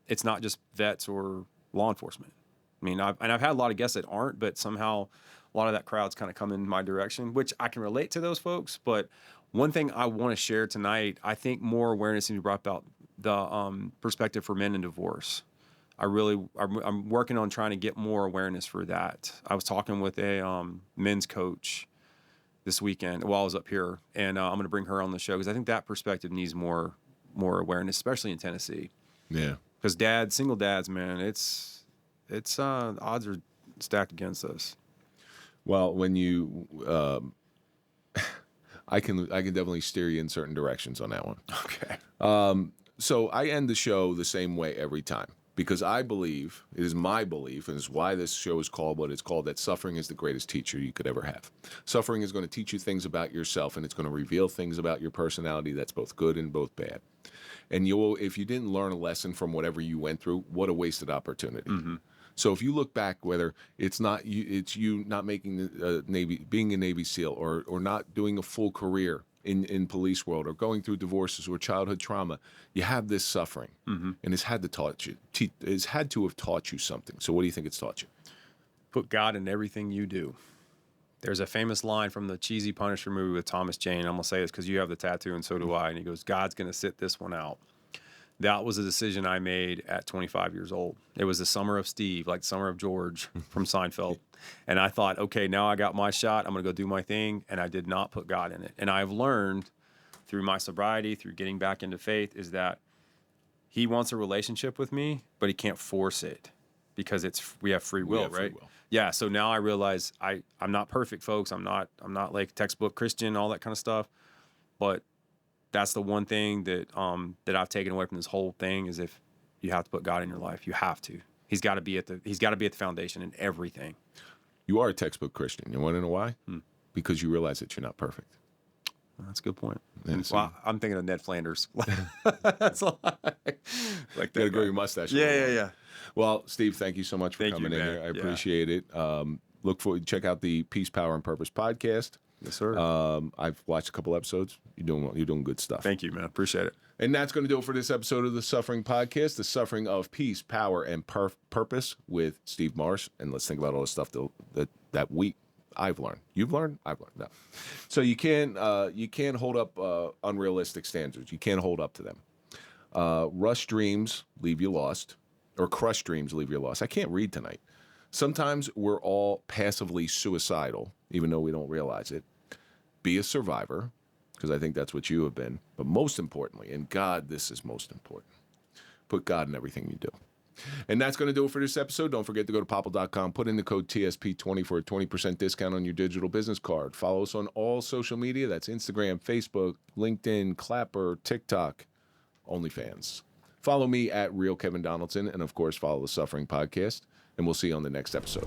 it's not just vets or law enforcement. I mean, I've had a lot of guests that aren't, but somehow a lot of that crowd's kind of come in my direction, which I can relate to those folks. But one thing I want to share tonight, I think more awareness needs to be brought about the perspective for men in divorce. I'm working on trying to get more awareness for that. I was talking with a men's coach this weekend while I was up here, and I'm going to bring her on the show, because I think that perspective needs more awareness, especially in Tennessee. Yeah. Because single dads, man, it's the odds are stacked against us. Well, when you, I can definitely steer you in certain directions on that one. Okay. So I end the show the same way every time, because I believe, it is my belief, and it's why this show is called what it's called, that suffering is the greatest teacher you could ever have. Suffering is going to teach you things about yourself, and it's going to reveal things about your personality that's both good and both bad. And if you didn't learn a lesson from whatever you went through, what a wasted opportunity. Mm-hmm. So if you look back, whether it's you not making the Navy, being a Navy SEAL, or not doing a full career in police world, or going through divorces or childhood trauma, you have this suffering, and it's had to have taught you something. So what do you think it's taught you? Put God in everything you do. There's a famous line from the cheesy Punisher movie with Thomas Jane. I'm going to say this because you have the tattoo and so do I. And he goes, God's going to sit this one out. That was a decision I made at 25 years old. It was the summer of Steve, like the summer of George from Seinfeld. And I thought, okay, now I got my shot. I'm going to go do my thing. And I did not put God in it. And I've learned through my sobriety, through getting back into faith, is that he wants a relationship with me, but he can't force it, because we have free will, right? Free will. Yeah. So now I realize I'm not perfect, folks. I'm not like textbook Christian, all that kind of stuff. But that's the one thing that I've taken away from this whole thing, is if you have to put God in your life, you have to. He's got to be at the foundation in everything. You are a textbook Christian. You want to know why? Because you realize that you're not perfect. That's a good point. Well, I'm thinking of Ned Flanders. That's like that. Got to grow your mustache. Yeah. Well, Steve, thank you so much for coming in here. I appreciate it. Look forward. Check out the Peace, Power, and Purpose podcast. Yes, sir. I've watched a couple episodes. You're doing good stuff. Thank you, man. Appreciate it. And that's going to do it for this episode of the Suffering Podcast, the Suffering of Peace, Power, and Purpose with Steve Marsh. And let's think about all the stuff that I've learned. You've learned? I've learned. No. So you can't hold up unrealistic standards. You can't hold up to them. Rush dreams leave you lost, or crush dreams leave you lost. I can't read tonight. Sometimes we're all passively suicidal, even though we don't realize it. Be a survivor, because I think that's what you have been. But most importantly, and God, this is most important, put God in everything you do. And that's going to do it for this episode. Don't forget to go to popple.com, put in the code TSP20 for a 20% discount on your digital business card. Follow us on all social media. That's Instagram, Facebook, LinkedIn, Clapper, TikTok, OnlyFans. Follow me at Real Kevin Donaldson, and of course, follow the Suffering Podcast. And we'll see you on the next episode.